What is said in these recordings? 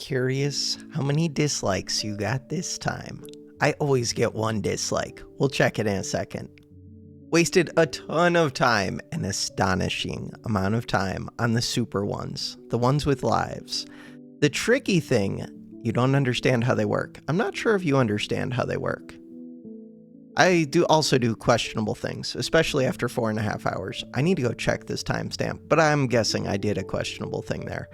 Curious how many dislikes you got this time? I always get one dislike. We'll check it in a second. Wasted a ton of time, an astonishing amount of time, on the super ones, the ones with lives. The tricky thing, you don't understand how they work. I'm not sure if you understand how they work. I also do questionable things, especially after 4.5 hours. I need to go check this timestamp, but I'm guessing I did a questionable thing there.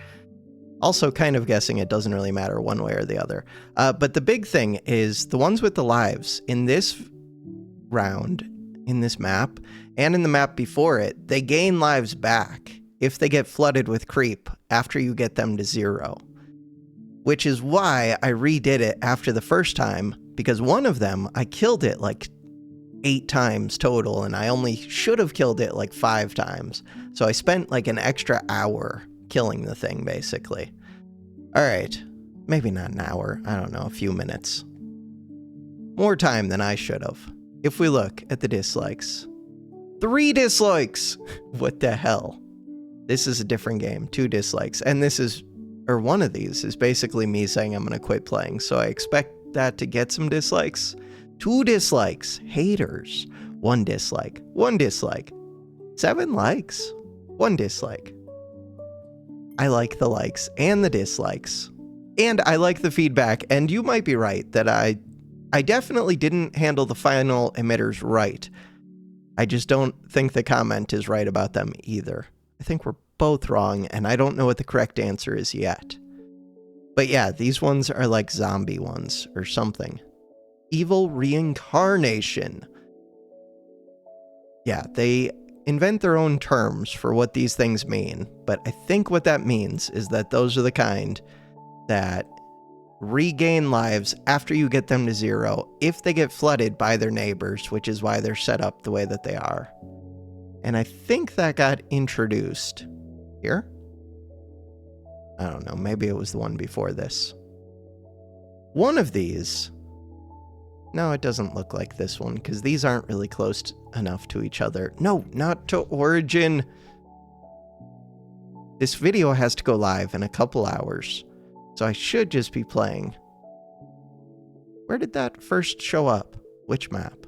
Also kind of guessing it doesn't really matter one way or the other. But the big thing is the ones with the lives in this round, in this map, and in the map before it, they gain lives back if they get flooded with creep after you get them to 0. Which is why I redid it after the first time, because one of them, I killed it like 8 times total, and I only should have killed it like 5 times. So I spent like an extra hour killing the thing, basically. Alright, maybe not an hour, I don't know, a few minutes. More time than I should have. If we look at the dislikes. 3 dislikes! What the hell? This is a different game, 2 dislikes. And this is, or one of these, is basically me saying I'm gonna quit playing, so I expect that to get some dislikes. 2 dislikes, haters. 1 dislike, 1 dislike. 7 likes, 1 dislike. I like the likes and the dislikes. And I like the feedback, and you might be right that I definitely didn't handle the final emitters right. I just don't think the comment is right about them either. I think we're both wrong, and I don't know what the correct answer is yet. But yeah, these ones are like zombie ones or something. Evil reincarnation. Yeah, they invent their own terms for what these things mean, but I think what that means is that those are the kind that regain lives after you get them to 0 if they get flooded by their neighbors, which is why they're set up the way that they are. And I think that got introduced here. I don't know, maybe it was the one before this. One of these, no, it doesn't look like this one, because these aren't really close enough to each other. No, not to Origin. This video has to go live in a couple hours, so I should just be playing. Where did that first show up? Which map?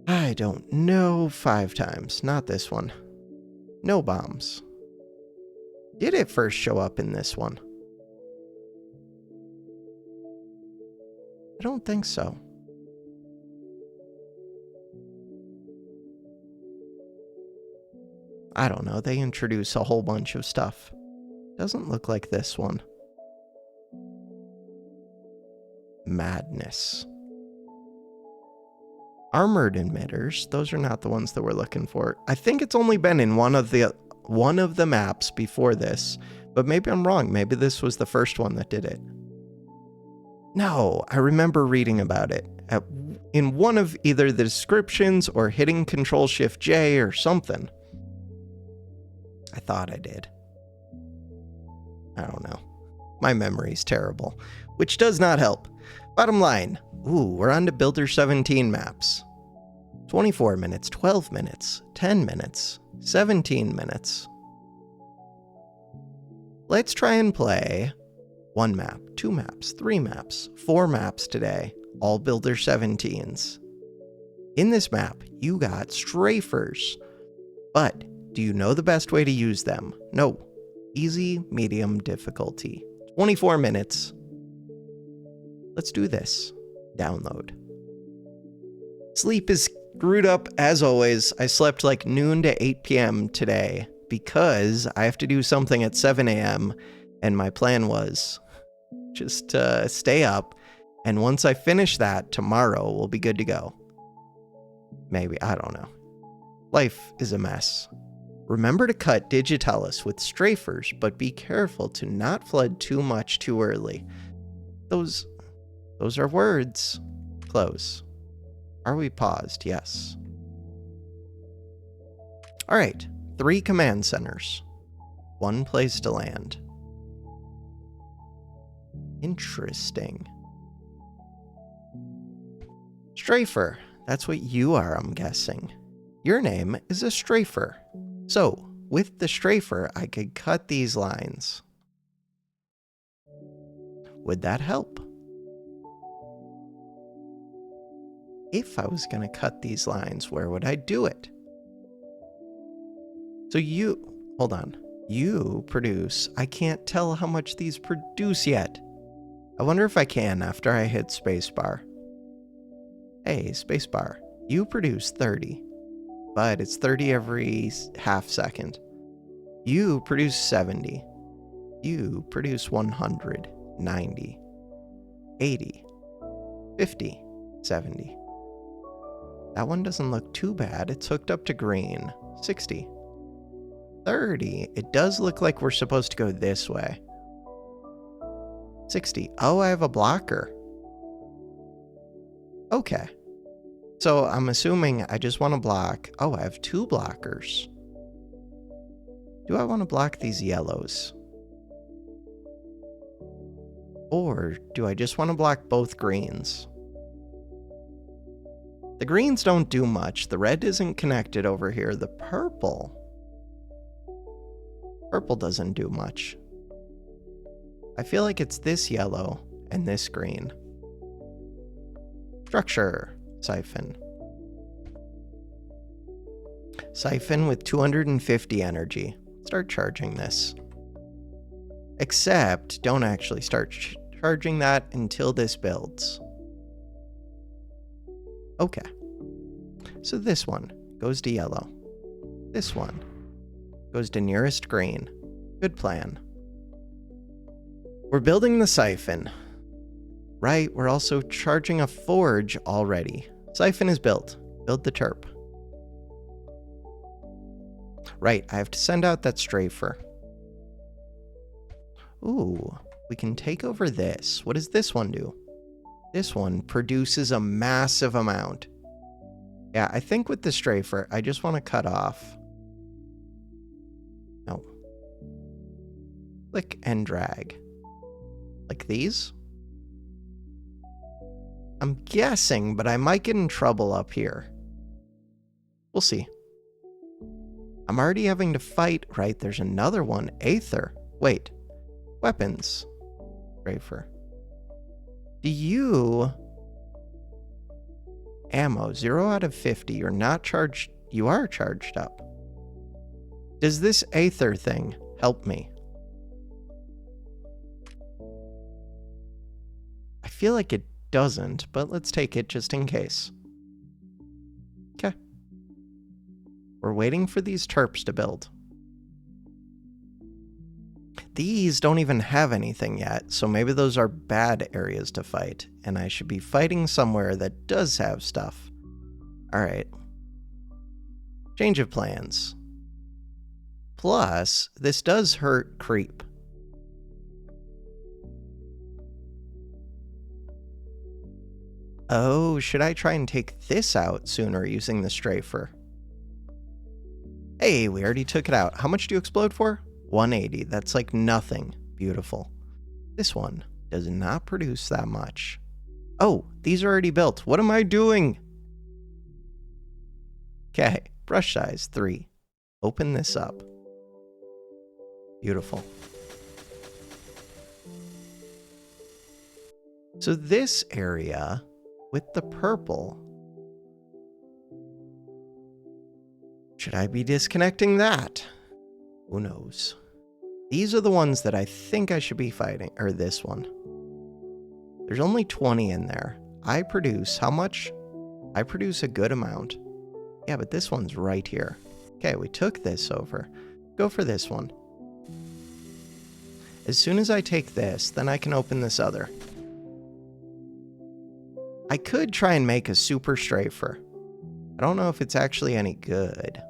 I don't know. 5 times, not this one. No bombs. Did it first show up in this one? I don't think so. I don't know, they introduce a whole bunch of stuff. Doesn't look like this one. Madness. Armored emitters, those are not the ones that we're looking for. I think it's only been in one of the maps before this, but maybe I'm wrong. Maybe this was the first one that did it. No, I remember reading about it in one of either the descriptions or hitting Control-Shift-J or something. I thought I did. I don't know. My memory's terrible, which does not help. Bottom line, we're on to Builder17 maps. 24 minutes, 12 minutes, 10 minutes, 17 minutes. Let's try and play 1 map, 2 maps, 3 maps, 4 maps today, all Builder17s. In this map, you got strafers, but do you know the best way to use them? No. Easy, medium, difficulty. 24 minutes. Let's do this. Download. Sleep is screwed up as always. I slept like noon to 8 p.m. today because I have to do something at 7 a.m. and my plan was just to stay up, and once I finish that, tomorrow we'll be good to go. Maybe, I don't know. Life is a mess. Remember to cut Digitalis with strafers, but be careful to not flood too much too early. Those are words. Close. Are we paused? Yes. Alright, 3 command centers. 1 place to land. Interesting. Strafer, that's what you are, I'm guessing. Your name is a strafer. So, with the strafer, I could cut these lines. Would that help? If I was going to cut these lines, where would I do it? So hold on. You produce, I can't tell how much these produce yet. I wonder if I can after I hit spacebar. Hey, spacebar, you produce 30, but it's 30 every half second. You produce 70. You produce 100, 90, 80, 50, 70. That one doesn't look too bad. It's hooked up to green. 60. 30. It does look like we're supposed to go this way. 60. Oh, I have a blocker. Okay. So I'm assuming I just want to block. Oh, I have 2 blockers. Do I want to block these yellows? Or do I just want to block both greens? The greens don't do much. The red isn't connected over here. The purple doesn't do much. I feel like it's this yellow and this green. Structure. Siphon. Siphon with 250 energy. Start charging this. Except, don't actually start charging that until this builds. Okay. So this one goes to yellow. This one goes to nearest green. Good plan. We're building the siphon. Right, we're also charging a forge already. Siphon is built. Build the terp. Right, I have to send out that strafer. Ooh, we can take over this. What does this one do? This one produces a massive amount. Yeah, I think with the strafer, I just want to cut off. No. Click and drag. Like these? I'm guessing, but I might get in trouble up here. We'll see. I'm already having to fight. Right, there's another one. Aether. Wait. Weapons. Strafer. Do you... Ammo, 0 out of 50. You're not charged. You are charged up. Does this Aether thing help me? I feel like it doesn't, but let's take it just in case. Okay. We're waiting for these terps to build. These don't even have anything yet, so maybe those are bad areas to fight, and I should be fighting somewhere that does have stuff. Alright. Change of plans. Plus, this does hurt creep. Oh, should I try and take this out sooner using the strafer? Hey, we already took it out. How much do you explode for? 180. That's like nothing. Beautiful. This one does not produce that much. Oh, these are already built. What am I doing? Okay, brush size 3. Open this up. Beautiful. So this area with the purple, should I be disconnecting that? Who knows? These are the ones that I think I should be fighting, or this one. There's only 20 in there. I produce how much? I produce a good amount. Yeah, but this one's right here. Okay, we took this over. Go for this one. As soon as I take this, then I can open this other. I could try and make a super strafer. I don't know if it's actually any good,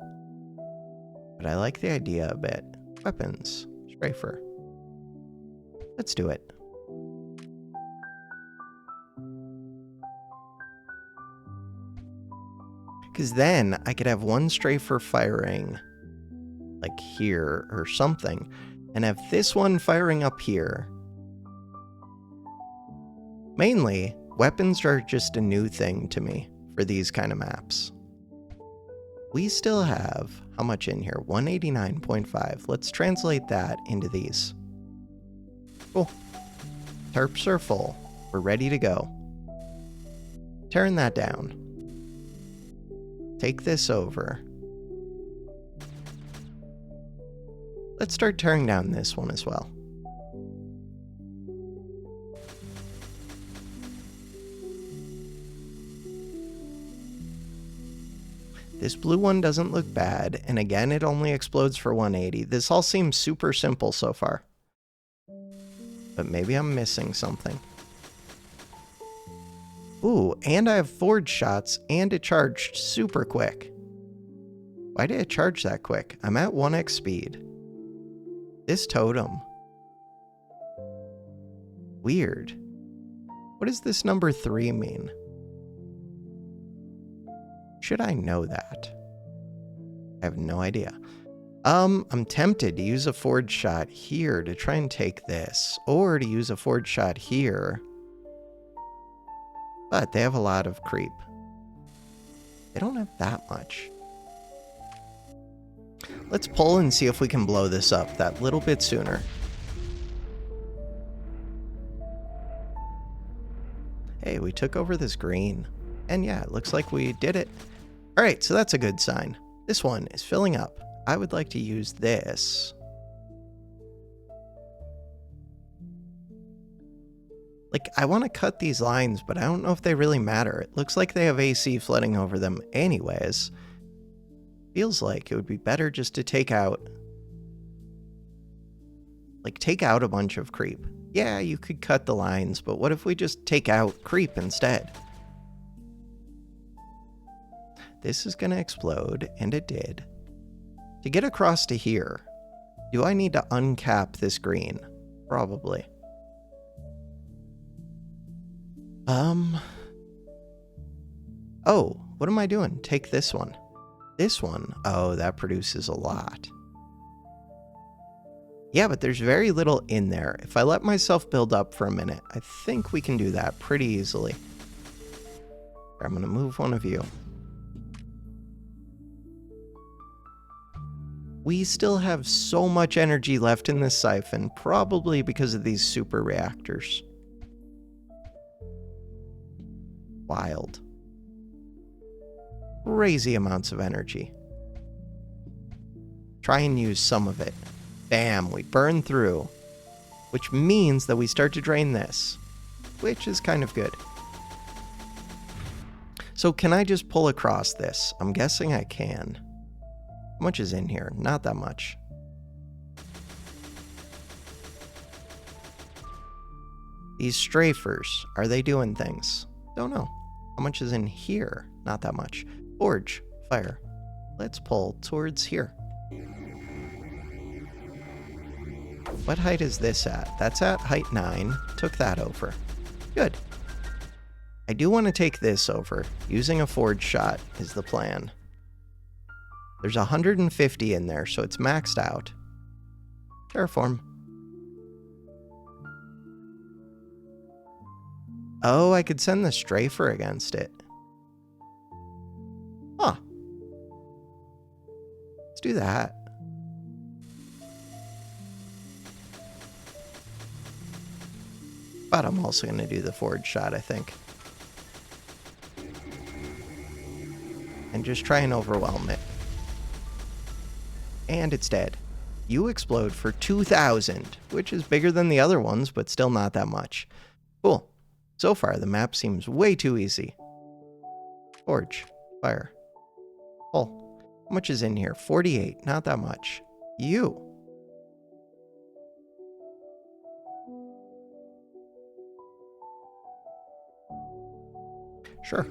but I like the idea a bit. Weapons. Strafer. Let's do it. Because then I could have one strafer firing like here or something, and have this one firing up here. Mainly, weapons are just a new thing to me for these kind of maps. We still have, how much in here? 189.5. Let's translate that into these. Cool. Terps are full. We're ready to go. Turn that down. Take this over. Let's start tearing down this one as well. This blue one doesn't look bad, and again, it only explodes for 180. This all seems super simple so far. But maybe I'm missing something. Ooh, and I have forge shots, and it charged super quick. Why did it charge that quick? I'm at 1x speed. This totem. Weird. What does this number 3 mean? Should I know that? I have no idea. I'm tempted to use a forge shot here to try and take this, or to use a forge shot here. But they have a lot of creep. They don't have that much. Let's pull and see if we can blow this up that little bit sooner. Hey, we took over this green. And yeah, it looks like we did it. Alright, so that's a good sign. This one is filling up. I would like to use this. Like, I want to cut these lines, but I don't know if they really matter. It looks like they have AC flooding over them anyways. Feels like it would be better just to take out... Like, take out a bunch of creep. Yeah, you could cut the lines, but what if we just take out creep instead? This is going to explode, and it did. To get across to here, do I need to uncap this green? Probably. Oh, what am I doing? Take this one. This one? Oh, that produces a lot. Yeah, but there's very little in there. If I let myself build up for a minute, I think we can do that pretty easily. I'm going to move one of you. We still have so much energy left in this siphon, probably because of these super reactors. Wild. Crazy amounts of energy. Try and use some of it. Bam, we burn through. Which means that we start to drain this. Which is kind of good. So can I just pull across this? I'm guessing I can. How much is in here? Not that much. These strafers, are they doing things? Don't know. How much is in here? Not that much. Forge, fire. Let's pull towards here. What height is this at? That's at height 9. Took that over. Good. I do want to take this over. Using a forge shot is the plan. There's 150 in there, so it's maxed out. Terraform. Oh, I could send the strafer against it. Huh. Let's do that. But I'm also going to do the forge shot, I think. And just try and overwhelm it. And it's dead. You explode for 2,000, which is bigger than the other ones, but still not that much. Cool. So far, the map seems way too easy. Forge. Fire. Pull. How much is in here? 48. Not that much. You. Sure.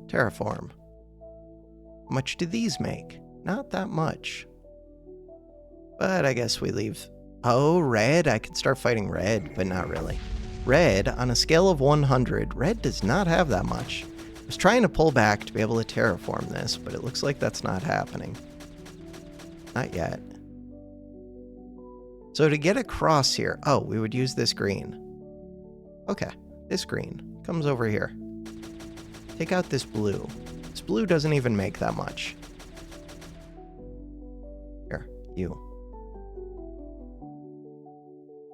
Terraform. How much do these make? Not that much. But I guess we leave. Oh, red. I could start fighting red, but not really. Red, on a scale of 100, red does not have that much. I was trying to pull back to be able to terraform this, but it looks like that's not happening. Not yet. So to get across here, oh, we would use this green. Okay, this green comes over here. Take out this blue. This blue doesn't even make that much. Here, you.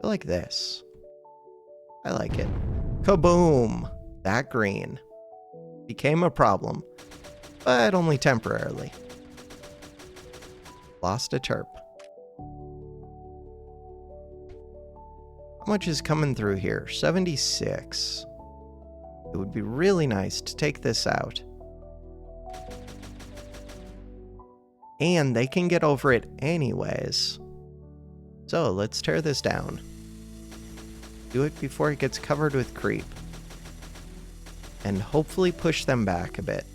Like this. I like it. Kaboom! That green became a problem, but only temporarily. Lost a terp. How much is coming through here? 76. It would be really nice to take this out. And they can get over it anyways. So let's tear this down. Do it before it gets covered with creep. And hopefully push them back a bit.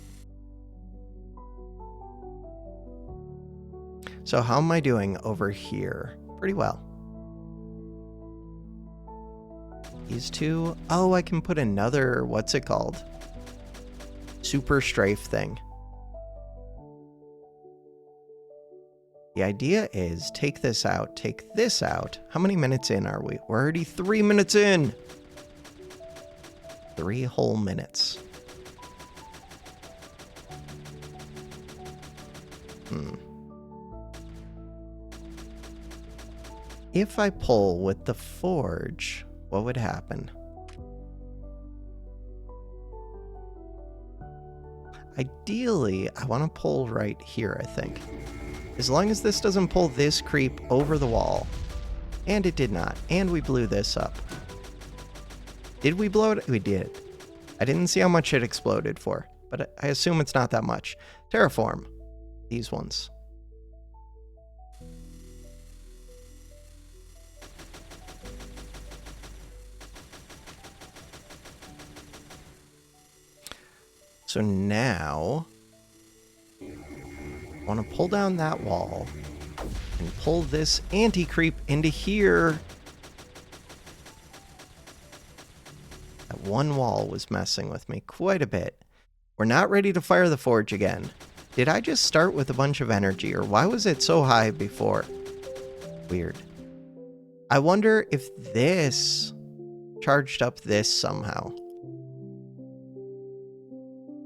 So how am I doing over here? Pretty well. These two. Oh, I can put another, what's it called? Super strafe thing. The idea is take this out, take this out. How many minutes in are we? We're already 3 minutes in. 3 whole minutes. If I pull with the forge, what would happen? Ideally, I want to pull right here, I think. As long as this doesn't pull this creep over the wall. And it did not. And we blew this up. Did we blow it? We did. I didn't see how much it exploded for, but I assume it's not that much. Terraform. These ones. So now, I want to pull down that wall and pull this anti-creep into here. That one wall was messing with me quite a bit. We're not ready to fire the forge again. Did I just start with a bunch of energy, or why was it so high before? Weird. I wonder if this charged up this somehow.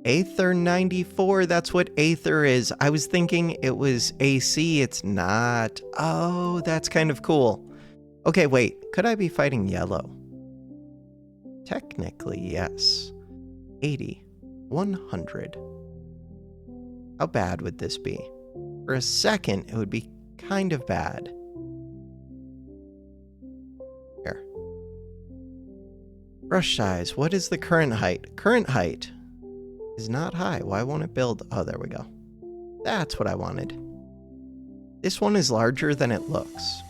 Aether 94, that's what Aether is. I was thinking it was AC, it's not. Oh, that's kind of cool. Okay, wait, could I be fighting yellow? Technically, yes. 80, 100. How bad would this be? For a second, it would be kind of bad. Here. Brush size, what is the current height? Current height is not high. Why won't it build? Oh, there we go. That's what I wanted. This one is larger than it looks.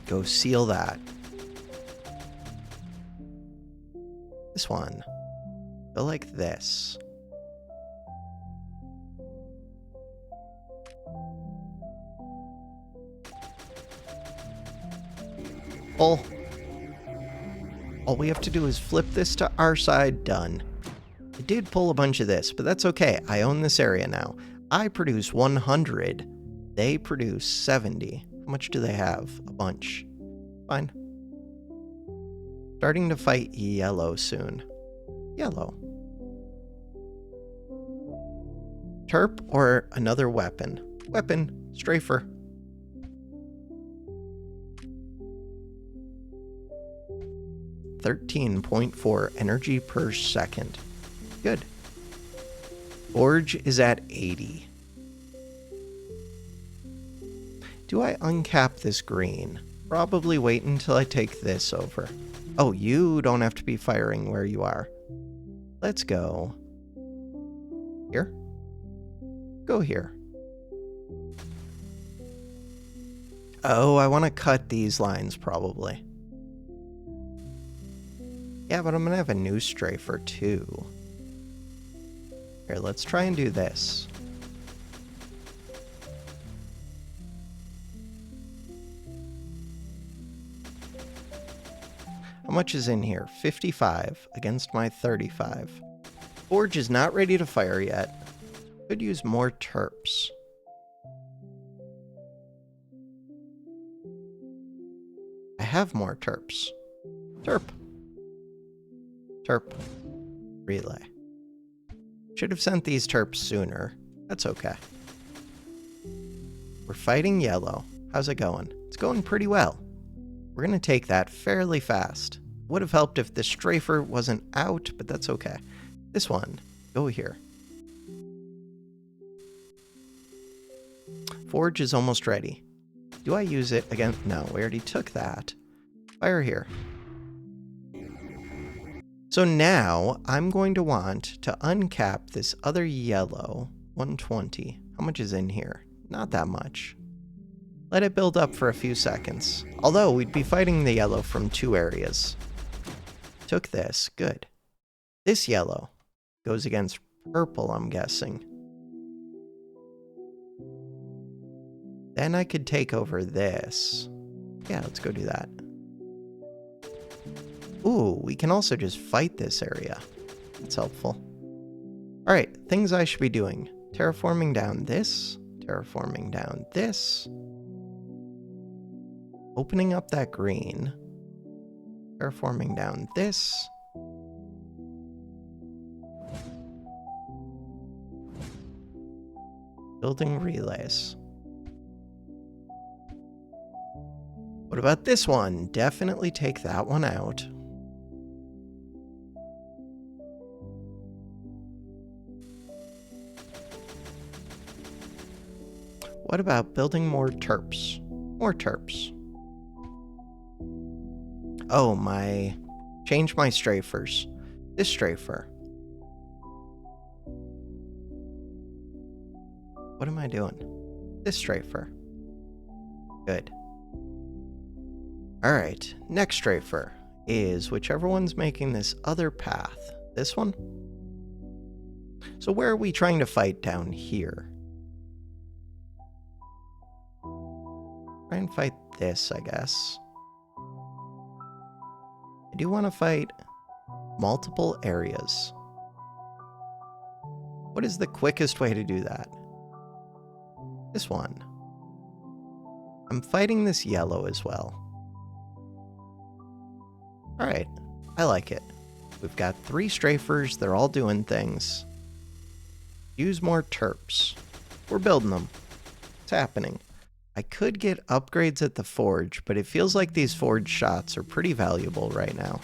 Go seal that. This one. Go like this. Pull. All we have to do is flip this to our side. Done. I did pull a bunch of this, but that's okay. I own this area now. I produce 100. They produce 70. How much do they have? A bunch. Fine. Starting to fight yellow soon. Yellow. Terp or another weapon? Weapon. Strafer. .4 energy per second. Good. Forge is at 80. Do I uncap this green? Probably wait until I take this over. Oh, you don't have to be firing where you are. Let's go. Here? Go here. Oh, I want to cut these lines probably. Yeah, but I'm going to have a new strafer too. Here, let's try and do this. How much is in here? 55 against my 35. Forge is not ready to fire yet. Could use more terps. I have more terps. Terp. Terp. Relay. Should have sent these terps sooner. That's okay. We're fighting yellow. How's it going? It's going pretty well. We're going to take that fairly fast. Would have helped if the strafer wasn't out, but that's okay. This one, go here. Forge is almost ready. Do I use it again? No, we already took that. Fire here. So now I'm going to want to uncap this other yellow 120. How much is in here? Not that much. Let it build up for a few seconds. Although we'd be fighting the yellow from 2 areas. Took this, good. This yellow goes against purple, I'm guessing. Then I could take over this. Yeah, let's go do that. Ooh, we can also just fight this area. That's helpful. Alright, things I should be doing. Terraforming down this. Terraforming down this. Opening up that green. Terraforming down this. Building relays. What about this one? Definitely take that one out. What about building more terps? More terps. Oh, change my strafers. This strafer. What am I doing? This strafer. Good. Alright, next strafer is whichever one's making this other path. This one? So where are we trying to fight down here? Try and fight this, I guess. I do want to fight multiple areas. What is the quickest way to do that? This one. I'm fighting this yellow as well. Alright, I like it. We've got 3 strafers, they're all doing things. Use more terps. We're building them. It's happening. I could get upgrades at the forge, but it feels like these forge shots are pretty valuable right now.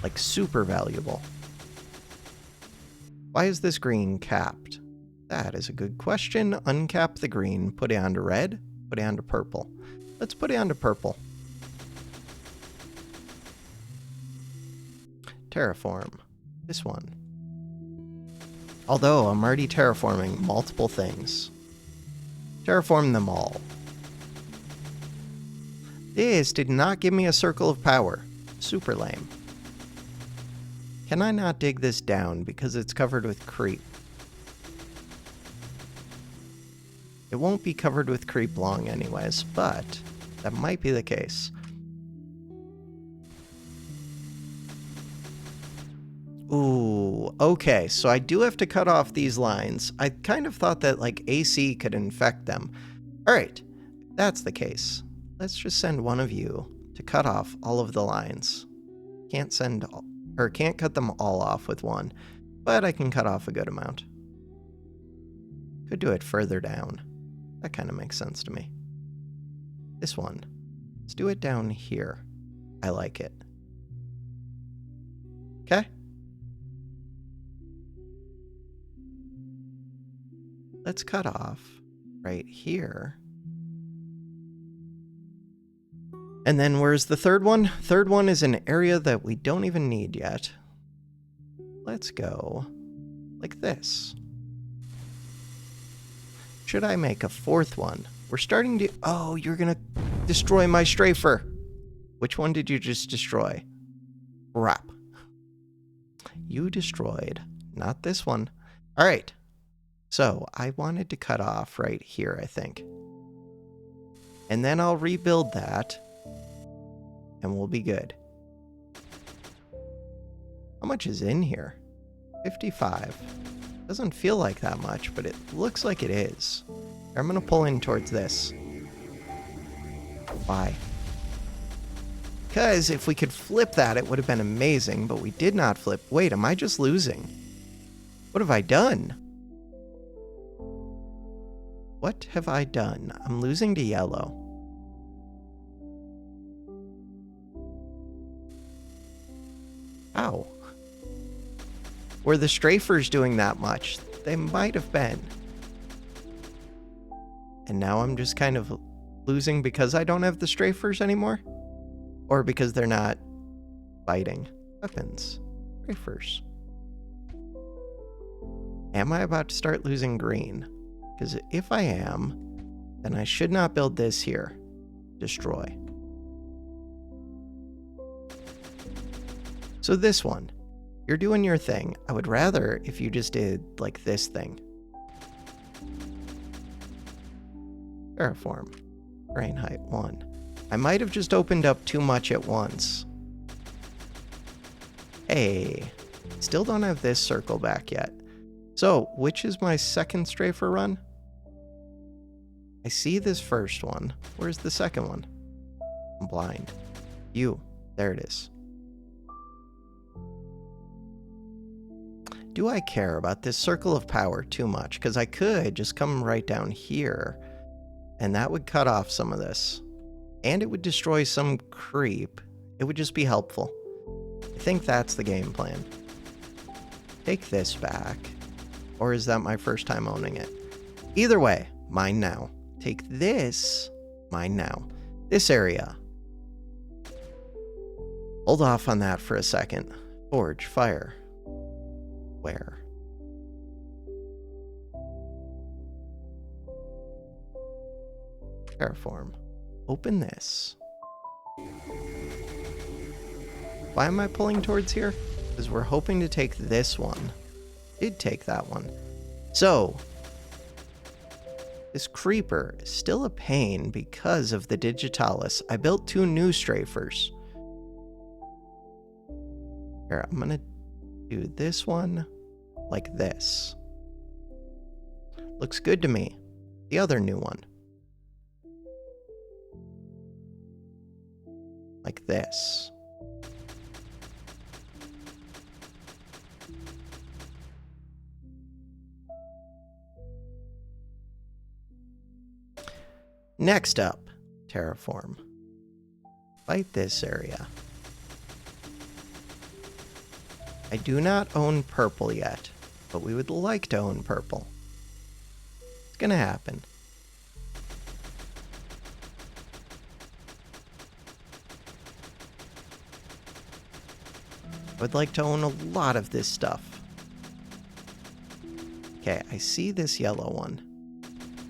Like super valuable. Why is this green capped? That is a good question. Uncap the green, put it onto red, put it onto purple. Let's put it onto purple. Terraform. This one. Although I'm already terraforming multiple things. Terraform them all. This did not give me a circle of power. Super lame. Can I not dig this down because it's covered with creep? It won't be covered with creep long anyways, but that might be the case. Ooh, okay, so I do have to cut off these lines. I kind of thought that, like, AC could infect them. Alright, that's the case. Let's just send one of you to cut off all of the lines. Can't cut them all off with one, but I can cut off a good amount. Could do it further down. That kind of makes sense to me. This one. Let's do it down here. I like it. Okay. Let's cut off right here. And then where's the third one? Third one is an area that we don't even need yet. Let's go like this. Should I make a fourth one? We're starting to... Oh, you're gonna destroy my strafer. Which one did you just destroy? Crap. You destroyed, not this one. All right. So I wanted to cut off right here, I think. And then I'll rebuild that. And we'll be good. How much is in here? 55. Doesn't feel like that much, but it looks like it is. I'm going to pull in towards this. Why? Because if we could flip that, it would have been amazing, but we did not flip. Wait, am I just losing? What have I done? What have I done? I'm losing to yellow. Ow. Were the strafers doing that much? They might have been. And now I'm just kind of losing because I don't have the strafers anymore? Or because they're not fighting? Weapons. Strafers. Am I about to start losing green? Because if I am, then I should not build this here. Destroy. So this one, you're doing your thing. I would rather if you just did like this thing. Terraform. Terrain height 1. I might have just opened up too much at once. Hey, still don't have this circle back yet. So, which is my second strafer run? I see this first one. Where's the second one? I'm blind. You. There it is. Do I care about this circle of power too much? Because I could just come right down here, and that would cut off some of this. And it would destroy some creep. It would just be helpful. I think that's the game plan. Take this back. Or is that my first time owning it? Either way, mine now. Take this. Mine now. This area. Hold off on that for a second. Forge, fire. Where? Terraform. Open this. Why am I pulling towards here? Because we're hoping to take this one. Did take that one. So, this creeper is still a pain because of the digitalis. I built 2 new strafers. Here, I'm gonna do this one like this. Looks good to me. The other new one. Like this. Next up, terraform. Fight this area. I do not own purple yet, but we would like to own purple. It's gonna happen. I would like to own a lot of this stuff. Okay, I see this yellow one.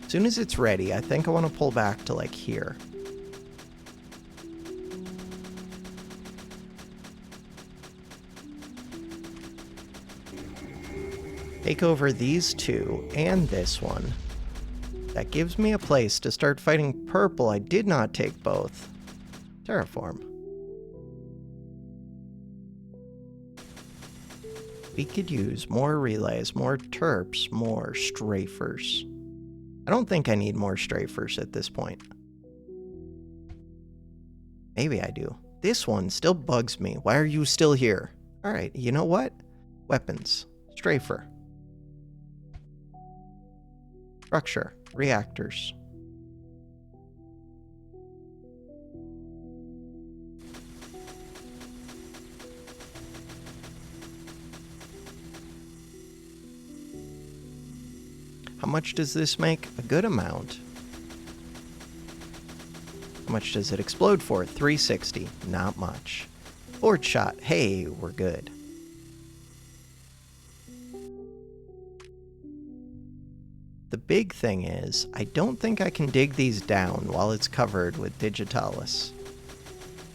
As soon as it's ready, I think I want to pull back to like here. Take over these 2 and this one. That gives me a place to start fighting purple. I did not take both. Terraform. We could use more relays, more terps, more strafers. I don't think I need more strafers at this point. Maybe I do. This one still bugs me. Why are you still here? Alright, you know what? Weapons. Strafer. Structure. Reactors. How much does this make? A good amount. How much does it explode for? 360. Not much. Forge shot. Hey, we're good. The big thing is, I don't think I can dig these down while it's covered with digitalis.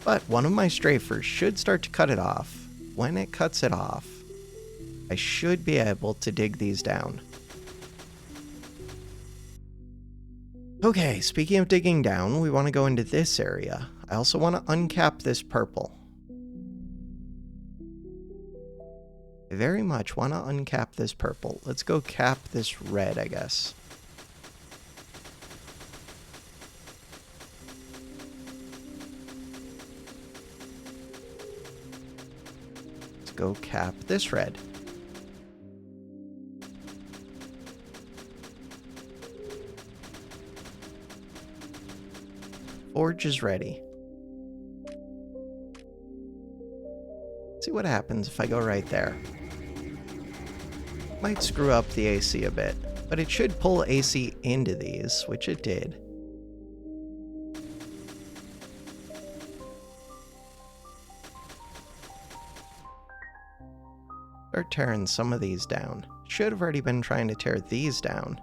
But one of my strafers should start to cut it off. When it cuts it off, I should be able to dig these down. Okay, speaking of digging down, we want to go into this area. I also want to uncap this purple. I very much want to uncap this purple. Let's go cap this red, I guess. Let's go cap this red. Forge is ready. See what happens if I go right there. Might screw up the AC a bit, but it should pull AC into these, which it did. Start tearing some of these down. Should have already been trying to tear these down.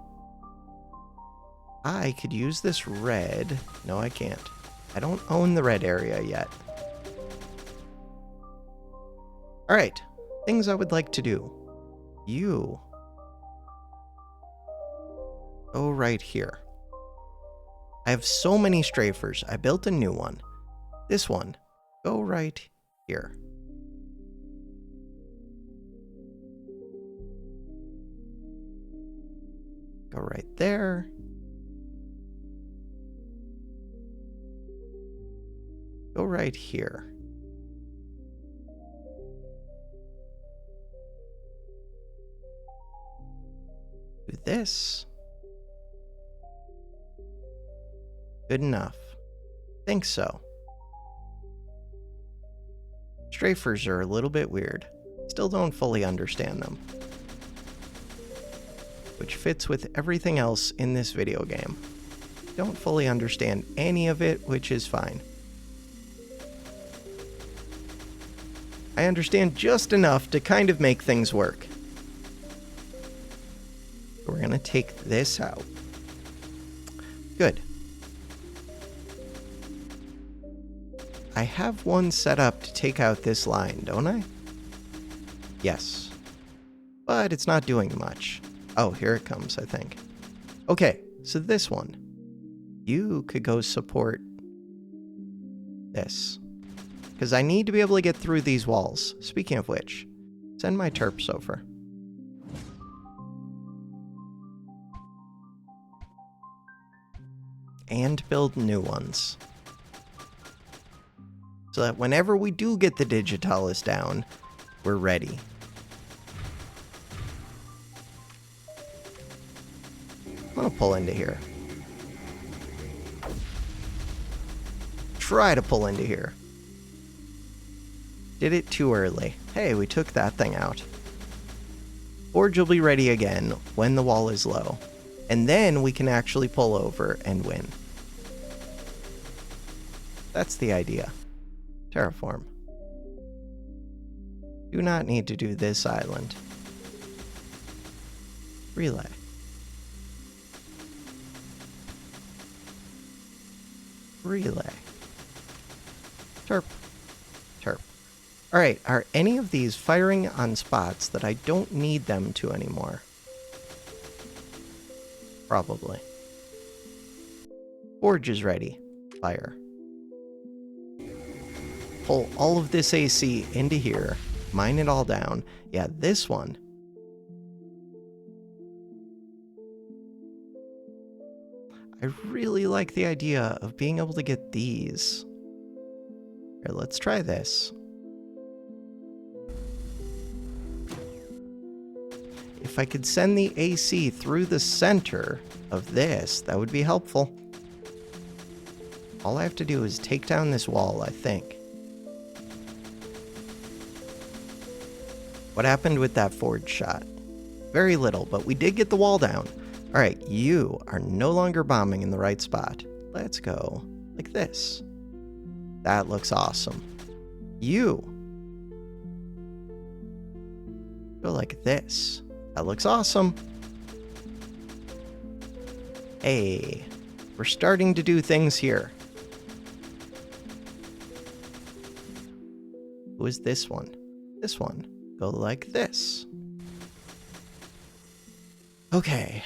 I could use this red. No, I can't. I don't own the red area yet. Alright, things I would like to do. You go right here. I have so many strafers. I built a new one. This one, go right here. Go right there. Go right here. Do this. Good enough. Think so. Strafers are a little bit weird. Still don't fully understand them. Which fits with everything else in this video game. Don't fully understand any of it, which is fine. I understand just enough to kind of make things work. We're gonna take this out. Good. I have one set up to take out this line, don't I? Yes. But it's not doing much. Oh, here it comes, I think. Okay, so this one. You could go support this. Because I need to be able to get through these walls. Speaking of which, send my terps over. And build new ones. So that whenever we do get the Digitalis down, we're ready. I'm gonna pull into here. Try to pull into here. Did it too early. Hey, we took that thing out. Forge will be ready again when the wall is low. And then we can actually pull over and win. That's the idea. Terraform. Do not need to do this island. Relay. Relay. Terp. Terp. Alright, are any of these firing on spots that I don't need them to anymore? Probably. Forge is ready. Fire. Pull all of this AC into here. Mine it all down. Yeah, this one. I really like the idea of being able to get these. Here, let's try this. If I could send the AC through the center of this, that would be helpful. All I have to do is take down this wall, I think. What happened with that forge shot? Very little, but we did get the wall down. Alright, you are no longer bombing in the right spot. Let's go like this. That looks awesome. You go like this. That looks awesome. Hey, we're starting to do things here. Who is this one? This one. Go like this. Okay.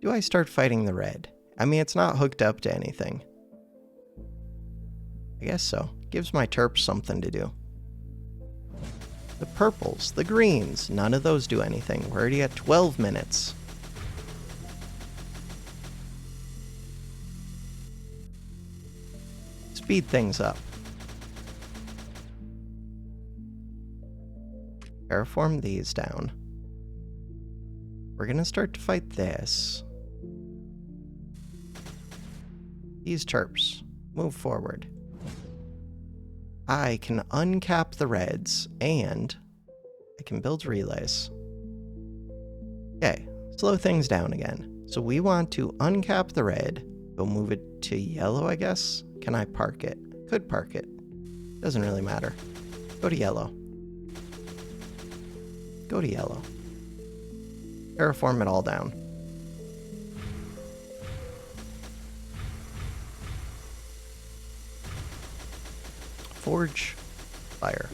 Do I start fighting the red? I mean, it's not hooked up to anything. I guess so. Gives my terps something to do. The purples, the greens, none of those do anything. We're already at 12 minutes. Speed things up. Terraform these down. We're gonna start to fight this. These terps. Move forward. I can uncap the reds, and I can build relays. Okay, slow things down again. So we want to uncap the red, go move it to yellow, I guess? Can I park it? Could park it. Doesn't really matter. Go to yellow. Go to yellow. Terraform it all down. Forge. Fire.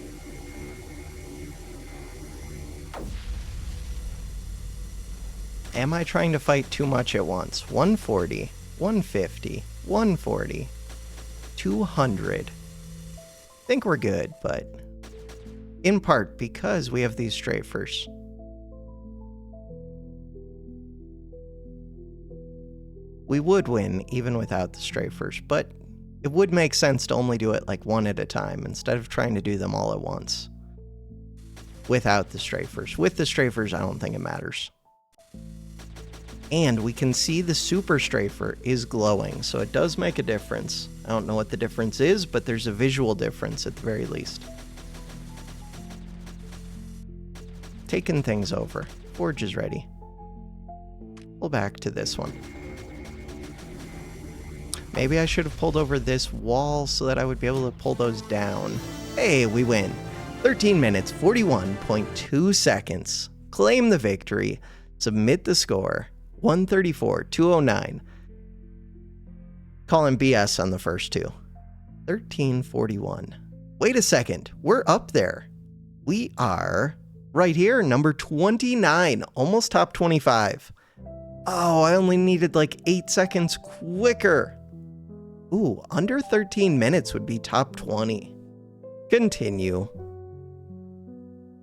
Am I trying to fight too much at once? 140, 150, 140, 200. I think we're good, but in part because we have these strafers. We would win even without the strafers, but it would make sense to only do it like one at a time instead of trying to do them all at once. Without the strafers. With the strafers, I don't think it matters. And we can see the super strafer is glowing, so it does make a difference. I don't know what the difference is, but there's a visual difference at the very least. Taking things over. Forge is ready. Pull back to this one. Maybe I should have pulled over this wall so that I would be able to pull those down. Hey, we win. 13 minutes, 41.2 seconds. Claim the victory. Submit the score. 134, 209. Calling BS on the first two. 1341. Wait a second. We're up there. We are right here, number 29. Almost top 25. Oh, I only needed like 8 seconds quicker. Ooh, under 13 minutes would be top 20. Continue.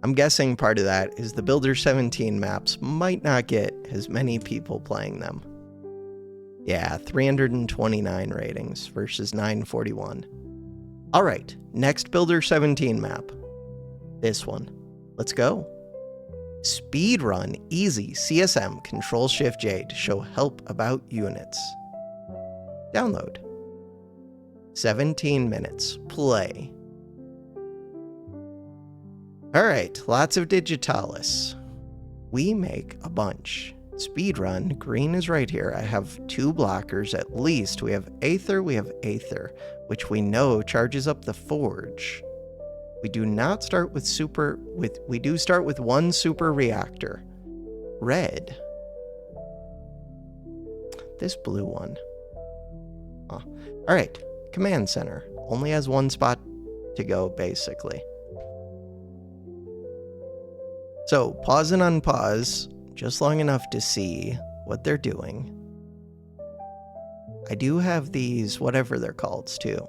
I'm guessing part of that is the Builder17 maps might not get as many people playing them. Yeah, 329 ratings versus 941. All right, next Builder17 map. This one. Let's go. Speedrun easy CSM Control-Shift-J to show help about units. Download. 17 minutes. Play. Alright, lots of digitalis. We make a bunch. Speedrun, green is right here. I have 2 blockers at least. We have Aether, which we know charges up the Forge. We do not start with we do start with 1 super reactor. Red. This blue one. Oh. Alright, command center. Only has 1 spot to go, basically. So, pause and unpause just long enough to see what they're doing. I do have these, whatever they're called, too.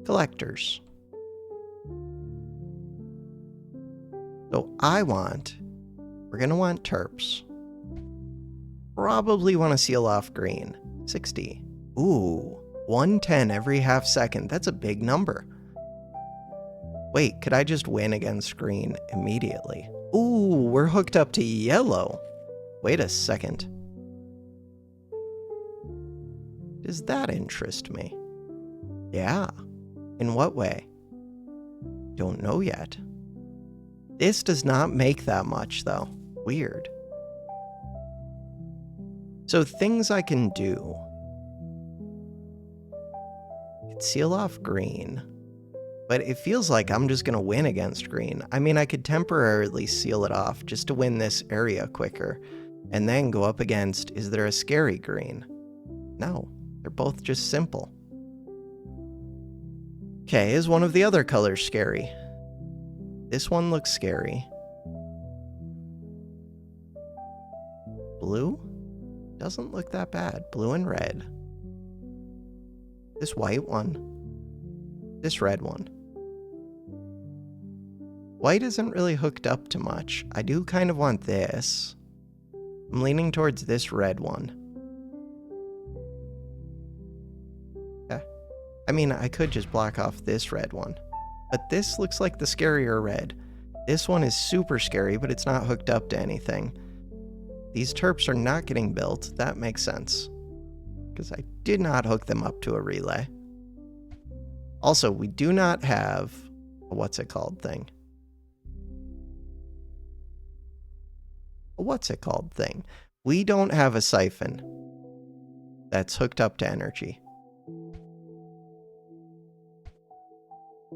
Collectors. So, we're going to want terps. Probably want to seal off green. 60. Ooh, 110 every half second. That's a big number. Wait, could I just win against green immediately? Ooh, we're hooked up to yellow. Wait a second. Does that interest me? Yeah. In what way? Don't know yet. This does not make that much, though. Weird. So things I can do. I could seal off green. But it feels like I'm just going to win against green. I mean, I could temporarily seal it off just to win this area quicker. And then go up against, is there a scary green? No, they're both just simple. Okay, is one of the other colors scary? This one looks scary. Blue? Doesn't look that bad. Blue and red. This white one. This red one. White isn't really hooked up to much. I do kind of want this. I'm leaning towards this red one. Yeah. I mean, I could just block off this red one. But this looks like the scarier red. This one is super scary, but it's not hooked up to anything. These terps are not getting built. That makes sense. because I did not hook them up to a relay. Also, we do not have a what's it called thing. A what's it called thing. We don't have a siphon that's hooked up to energy.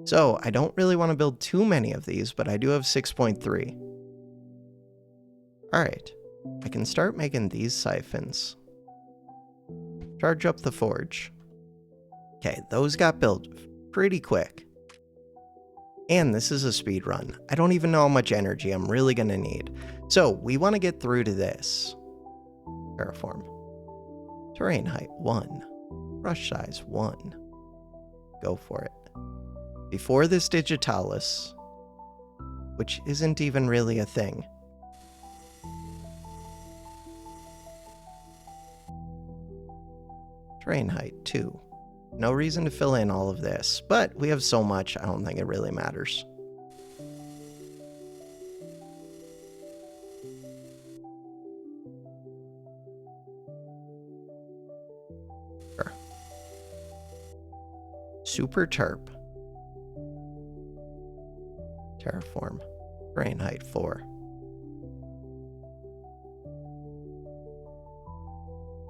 So I don't really want to build too many of these, but I do have 6.3. All right, I can start making these siphons. Charge up the forge. Okay, those got built pretty quick. And this is a speed run. I don't even know how much energy I'm really gonna need. So we want to get through to this. Terraform. Terrain height 1. Brush size 1. Go for it. Before this digitalis, which isn't even really a thing. Terrain height 2. No reason to fill in all of this, but we have so much, I don't think it really matters. Sure. Super Terp. Terraform. Terrain height 4.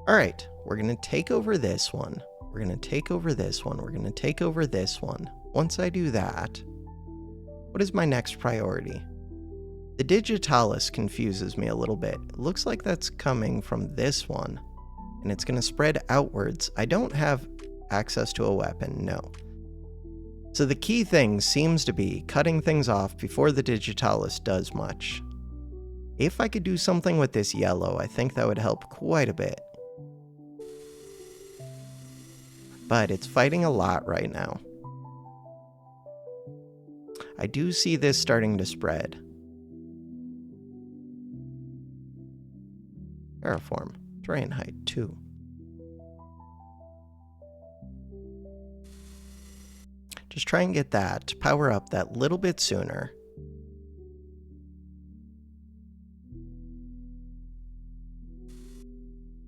Alright, we're going to take over this one. We're going to take over this one. We're going to take over this one. Once I do that, what is my next priority? The digitalis confuses me a little bit. It looks like that's coming from this one, and it's going to spread outwards. I don't have access to a weapon, no. So the key thing seems to be cutting things off before the digitalis does much. If I could do something with this yellow, I think that would help quite a bit. But it's fighting a lot right now. I do see this starting to spread. Terraform. Terrain height 2. Just try and get that to power up that little bit sooner.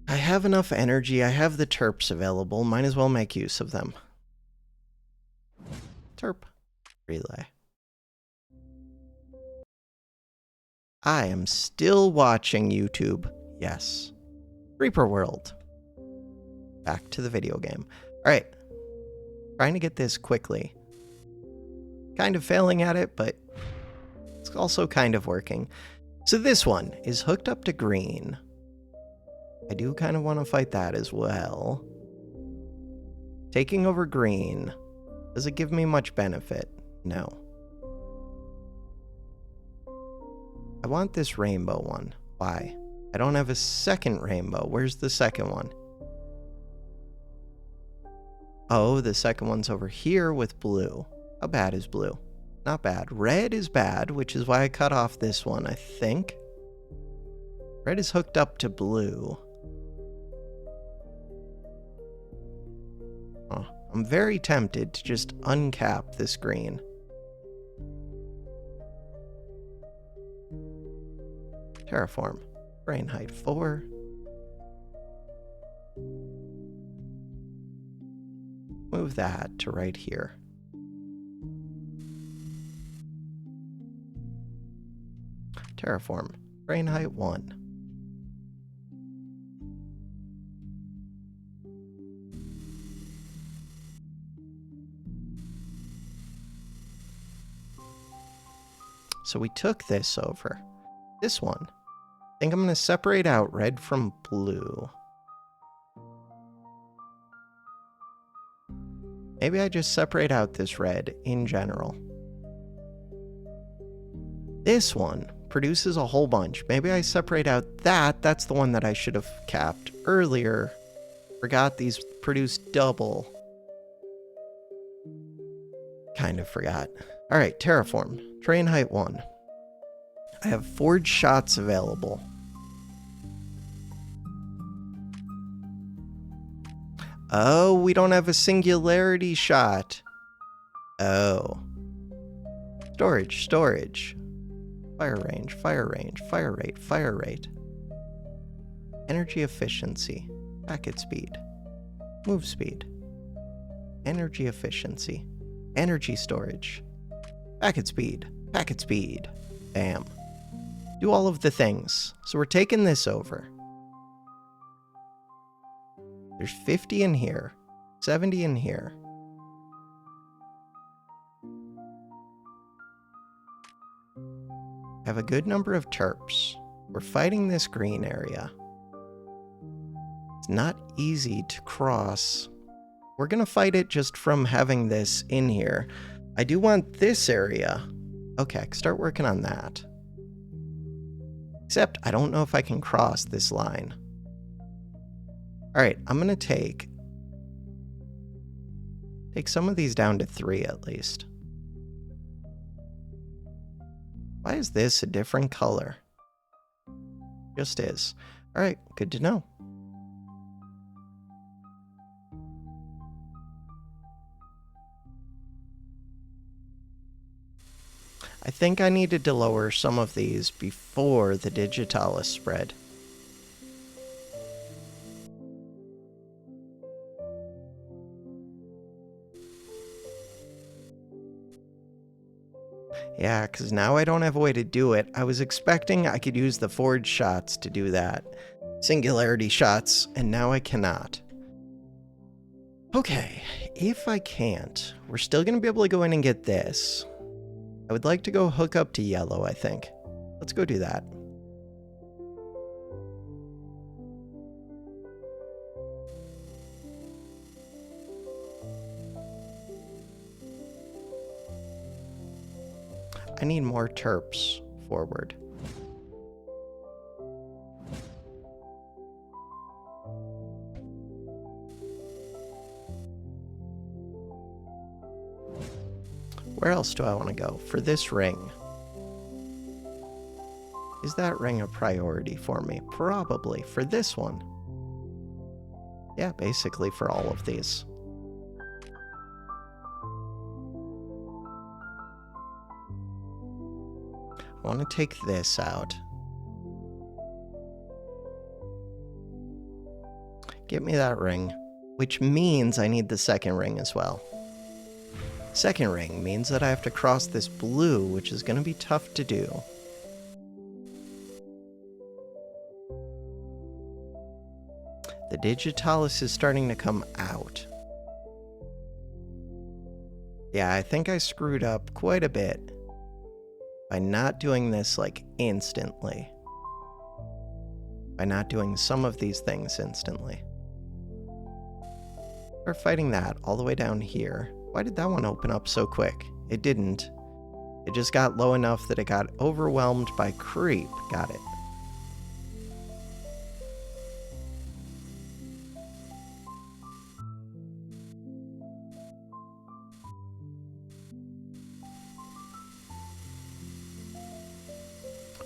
I have enough energy. I have the terps available. Might as well make use of them. Terp. Relay. I am still watching YouTube. Yes. Reaper World. Back to the video game. Alright. Trying to get this quickly. Kind of failing at it, but it's also kind of working. So this one is hooked up to green. I do kind of want to fight that as well. Taking over green. Does it give me much benefit? No. I want this rainbow one. Why? I don't have a second rainbow. Where's the second one? Oh, the second one's over here with blue. How bad is blue? Not bad. Red is bad, which is why I cut off this one, I think. Red is hooked up to blue. Oh, I'm very tempted to just uncap this green. Terraform. Terrain height 4. Move that to right here. Terraform. Terrain height 1. So we took this over. This one. I think I'm going to separate out red from blue. Maybe I just separate out this red in general. This one produces a whole bunch. Maybe I separate out that. That's the one that I should have capped earlier. Forgot these produce double. Kind of forgot. All right, terraform. Terrain height 1. I have forge shots available. Oh, we don't have a singularity shot. Oh. Storage, storage. Fire range, fire range, fire rate, fire rate. Energy efficiency. Packet speed. Move speed. Energy efficiency. Energy storage. Packet speed. Packet speed. Bam. Do all of the things. So we're taking this over. There's 50 in here. 70 in here. Have a good number of terps. We're fighting this green area. It's not easy to cross. We're gonna fight it just from having this in here. I do want this area. Okay, start working on that. Except I don't know if I can cross this line. All right, I'm gonna take some of these down to 3 at least. Why is this a different color? Just is. All right, good to know. I think I needed to lower some of these before the digitalis spread. Yeah, because now I don't have a way to do it. I was expecting I could use the forge shots to do that. Singularity shots, and now I cannot. Okay, if I can't, we're still going to be able to go in and get this. I would like to go hook up to yellow, I think. Let's go do that. I need more terps forward. Where else do I want to go? For this ring. Is that ring a priority for me? Probably. For this one. Yeah, basically for all of these. I want to take this out. Get me that ring, which means I need the second ring as well. Second ring means that I have to cross this blue, which is going to be tough to do. The digitalis is starting to come out. Yeah, I think I screwed up quite a bit by not doing this like instantly. By not doing some of these things instantly. We're fighting that all the way down here. Why did that one open up so quick? It didn't. It just got low enough that it got overwhelmed by creep. Got it.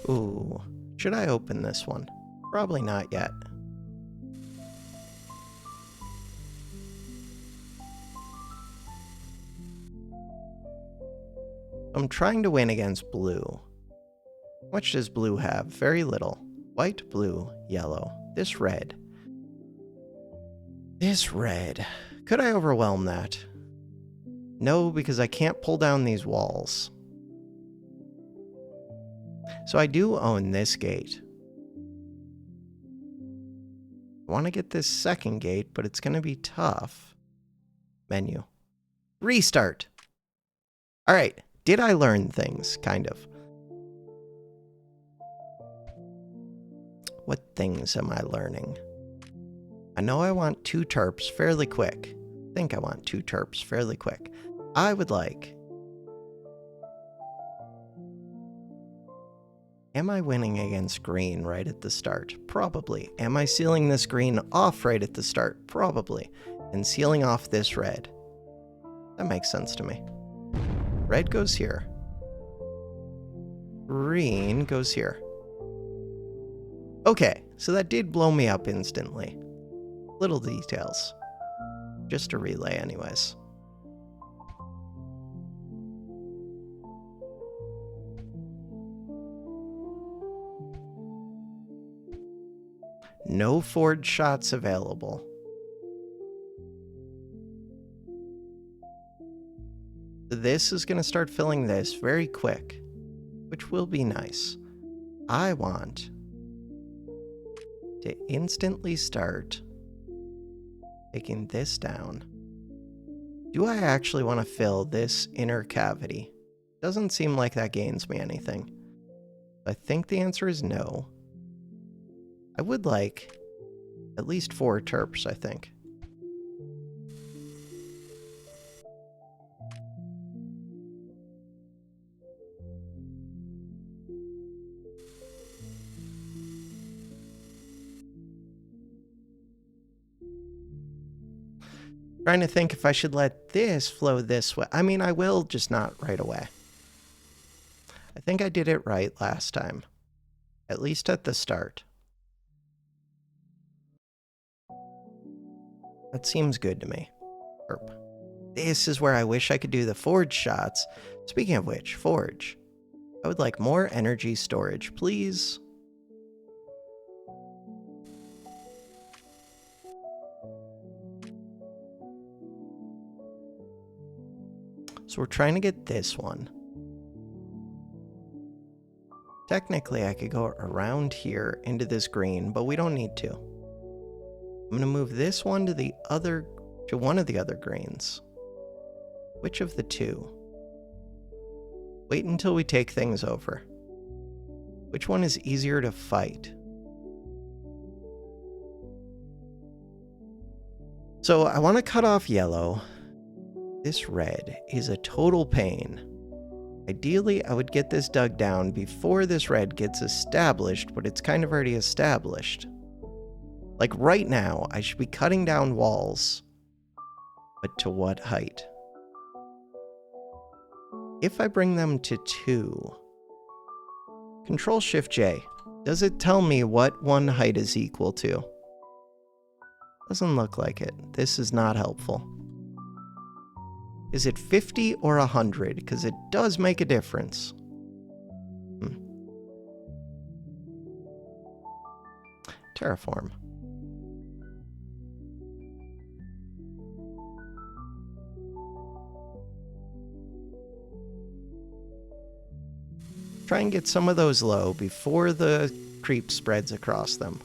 Ooh, should I open this one? Probably not yet. I'm trying to win against blue. How much does blue have? Very little. White, blue, yellow. This red. This red. Could I overwhelm that? No, because I can't pull down these walls. So I do own this gate. I want to get this second gate, but it's going to be tough. Menu. Restart. All right. Did I learn things? Kind of. What things am I learning? I know I want 2 terps fairly quick. I think I want 2 terps fairly quick. I would like... Am I winning against green right at the start? Probably. Am I sealing this green off right at the start? Probably. And sealing off this red. That makes sense to me. Red goes here. Green goes here. Okay, so that did blow me up instantly. Little details. Just a relay anyways. No forward shots available. this is going to start filling this very quick, which will be nice. I want to instantly start taking this down. Do I actually want to fill this inner cavity? Doesn't seem like that gains me anything. I think the answer is no. I would like at least 4 terps, I think. Trying to think if I should let this flow this way. I mean, I will, just not right away. I think I did it right last time, at least at the start. That seems good to me. Herp. This is where I wish I could do the forge shots. Speaking of which, forge. I would like more energy storage, please. So we're trying to get this one. Technically, I could go around here into this green, but we don't need to. I'm going to move this one to one of the other greens. Which of the two? Wait until we take things over. Which one is easier to fight? So I want to cut off yellow. This red is a total pain. Ideally, I would get this dug down before this red gets established, but it's kind of already established. Like right now, I should be cutting down walls. But to what height? If I bring them to 2, Control-Shift-J, does it tell me what one height is equal to? Doesn't look like it. This is not helpful. Is it 50 or 100? Because it does make a difference. Terraform. Try and get some of those low before the creep spreads across them.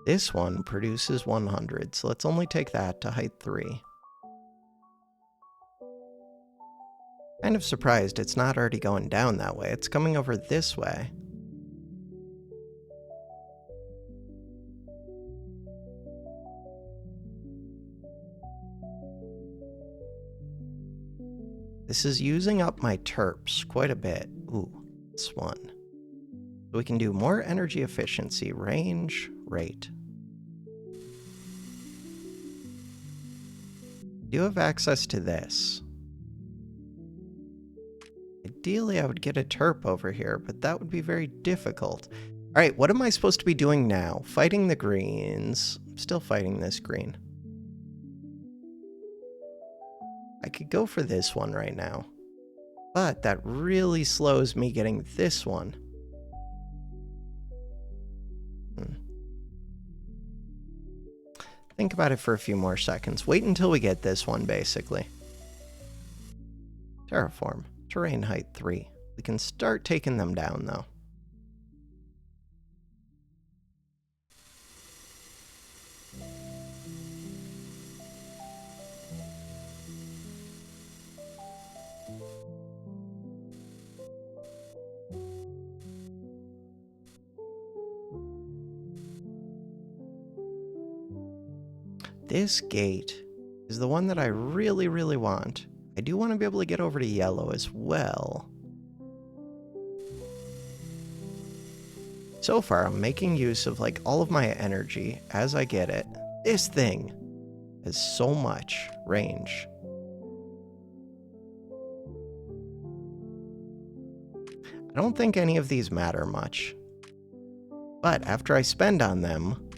This one produces 100, so let's only take that to height 3. Kind of surprised it's not already going down that way. It's coming over this way. This is using up my terps quite a bit. Ooh, this one. So we can do more energy efficiency, range, rate. Do have access to this. Ideally, I would get a terp over here, but that would be very difficult. All right, what am I supposed to be doing now? Fighting the greens. I'm still fighting this green. I could go for this one right now, but that really slows me getting this one. Think about it for a few more seconds. Wait until we get this one, basically. Terraform. Terrain height 3. We can start taking them down, though. This gate is the one that I really, really want. I do want to be able to get over to yellow as well. So far, I'm making use of like all of my energy as I get it. This thing has so much range. I don't think any of these matter much. But after I spend on them,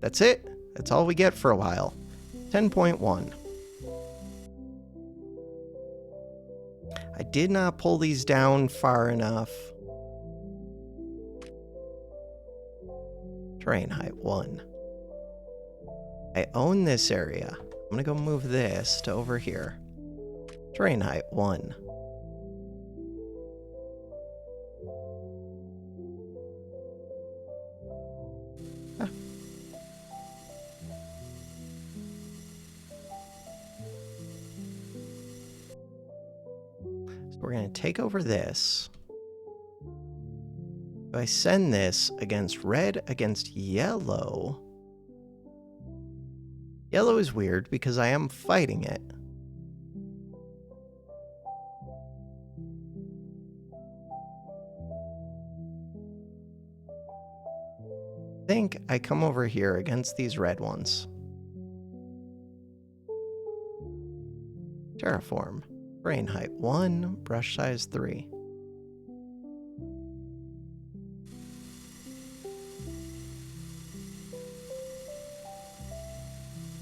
that's it. That's all we get for a while. 10.1. I did not pull these down far enough. Terrain height 1. I own this area. I'm gonna go move this to over here. Terrain height 1. Ah. So we're gonna take over this. If I send this against red against yellow, yellow is weird because I am fighting it. I think I come over here against these red ones. Terraform. Terrain height 1, brush size 3.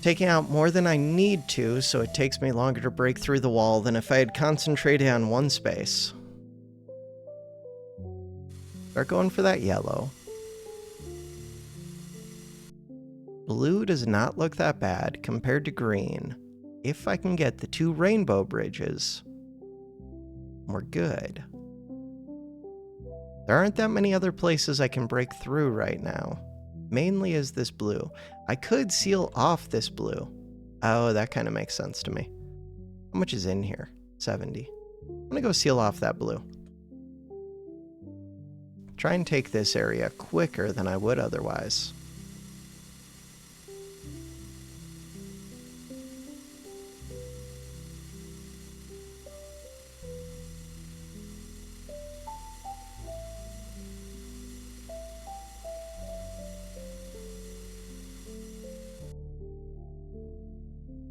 Taking out more than I need to, so it takes me longer to break through the wall than if I had concentrated on one space. Start going for that yellow. Blue does not look that bad compared to green. If I can get the 2 rainbow bridges, we're good. There aren't that many other places I can break through right now. Mainly is this blue. I could seal off this blue. Oh, that kind of makes sense to me. How much is in here? 70. I'm gonna go seal off that blue. Try and take this area quicker than I would otherwise.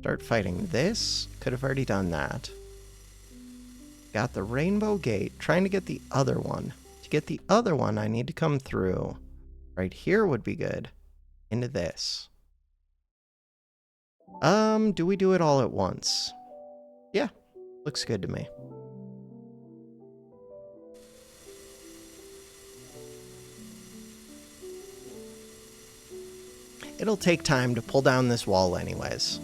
Start fighting this. Could have already done that. Got the rainbow gate. Trying to get the other one. To get the other one, I need to come through. Right here would be good. Into this. Do we do it all at once? Yeah. Looks good to me. It'll take time to pull down this wall anyways.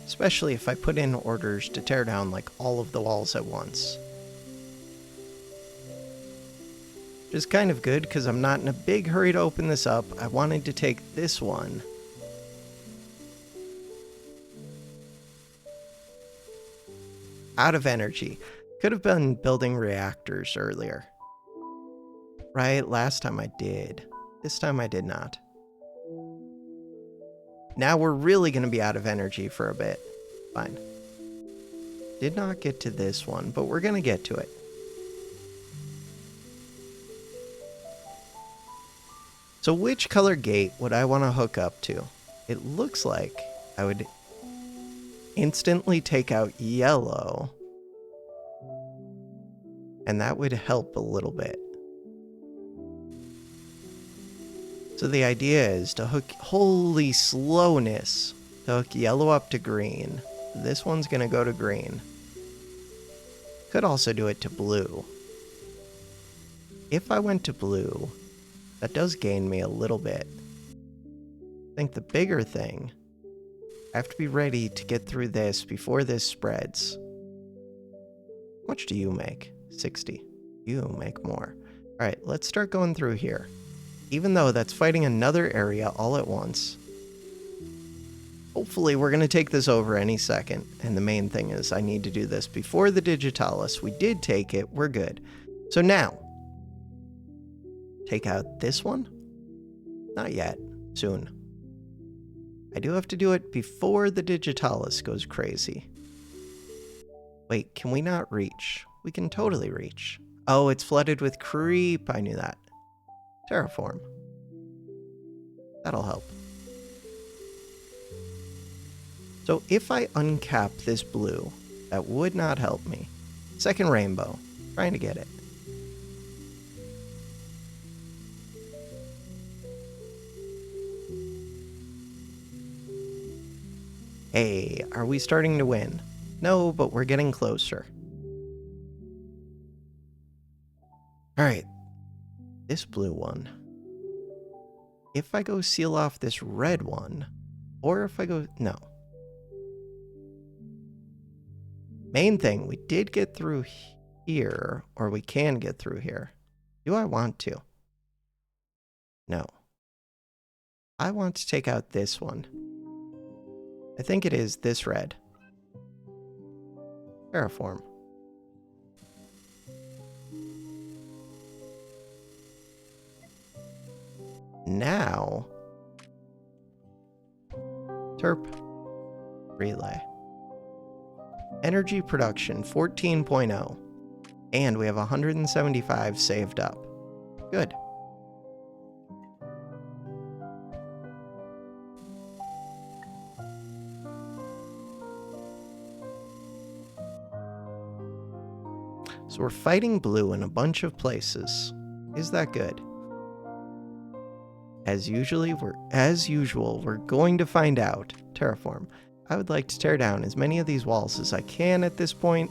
Especially if I put in orders to tear down like all of the walls at once. Which is kind of good because I'm not in a big hurry to open this up. I wanted to take this one. Out of energy. Could have been building reactors earlier. Right, last time I did. This time I did not. Now we're really going to be out of energy for a bit. Fine. Did not get to this one, but we're going to get to it. So which color gate would I want to hook up to? It looks like I would instantly take out yellow. And that would help a little bit. So the idea is to hook, holy slowness, to hook yellow up to green. This one's going to go to green. Could also do it to blue. If I went to blue, that does gain me a little bit. I think the bigger thing, I have to be ready to get through this before this spreads. How much do you make? 60. You make more. All right, let's start going through here. Even though that's fighting another area all at once. Hopefully we're going to take this over any second. And the main thing is I need to do this before the Digitalis. We did take it. We're good. So now, take out this one? Not yet. Soon. I do have to do it before the Digitalis goes crazy. Wait, can we not reach? We can totally reach. Oh, it's flooded with creep. I knew that. Terraform. That'll help. So if I uncap this blue, that would not help me. Second rainbow. Trying to get it. Hey, are we starting to win? No, but we're getting closer. All right, this blue one. If I go seal off this red one, or if I go, no. Main thing, we did get through here, or we can get through here. Do I want to? No. I want to take out this one. I think it is this red. Terraform. Now, Terp relay. Energy production 14.0. And we have 175 saved up. Good. So we're fighting blue in a bunch of places. Is that good? As usual, we're going to find out. Terraform. I would like to tear down as many of these walls as I can at this point.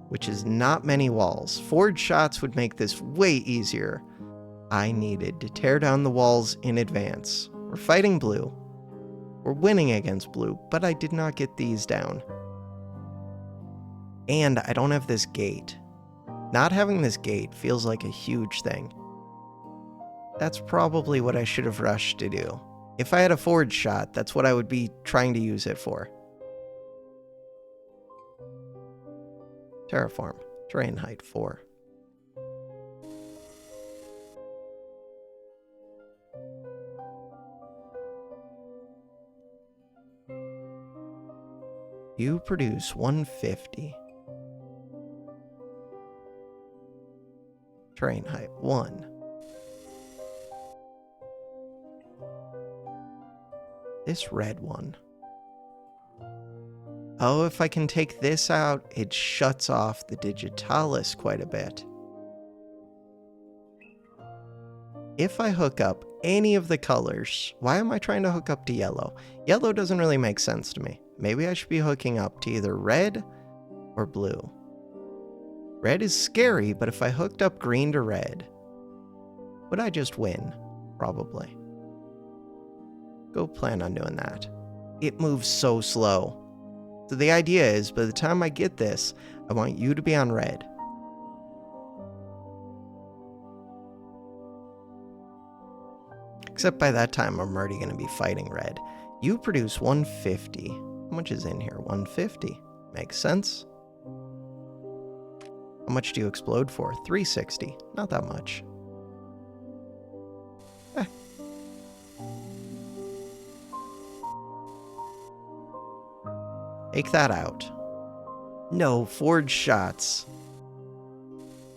Which is not many walls. Forged shots would make this way easier. I needed to tear down the walls in advance. We're fighting blue. We're winning against blue, but I did not get these down. And I don't have this gate. Not having this gate feels like a huge thing. That's probably what I should have rushed to do. If I had a forged shot, that's what I would be trying to use it for. Terraform. Terrain height 4. You produce 150. Terrain height 1. This red one. Oh, if I can take this out, it shuts off the digitalis quite a bit. If I hook up any of the colors, why am I trying to hook up to yellow? Yellow doesn't really make sense to me. Maybe I should be hooking up to either red or blue. Red is scary, but if I hooked up green to red, would I just win? Probably. Go plan on doing that. It moves so slow. So the idea is, by the time I get this, I want you to be on red. Except by that time, I'm already going to be fighting red. You produce 150. How much is in here? 150. Makes sense. How much do you explode for? 360. Not that much. Take that out. No, forged shots.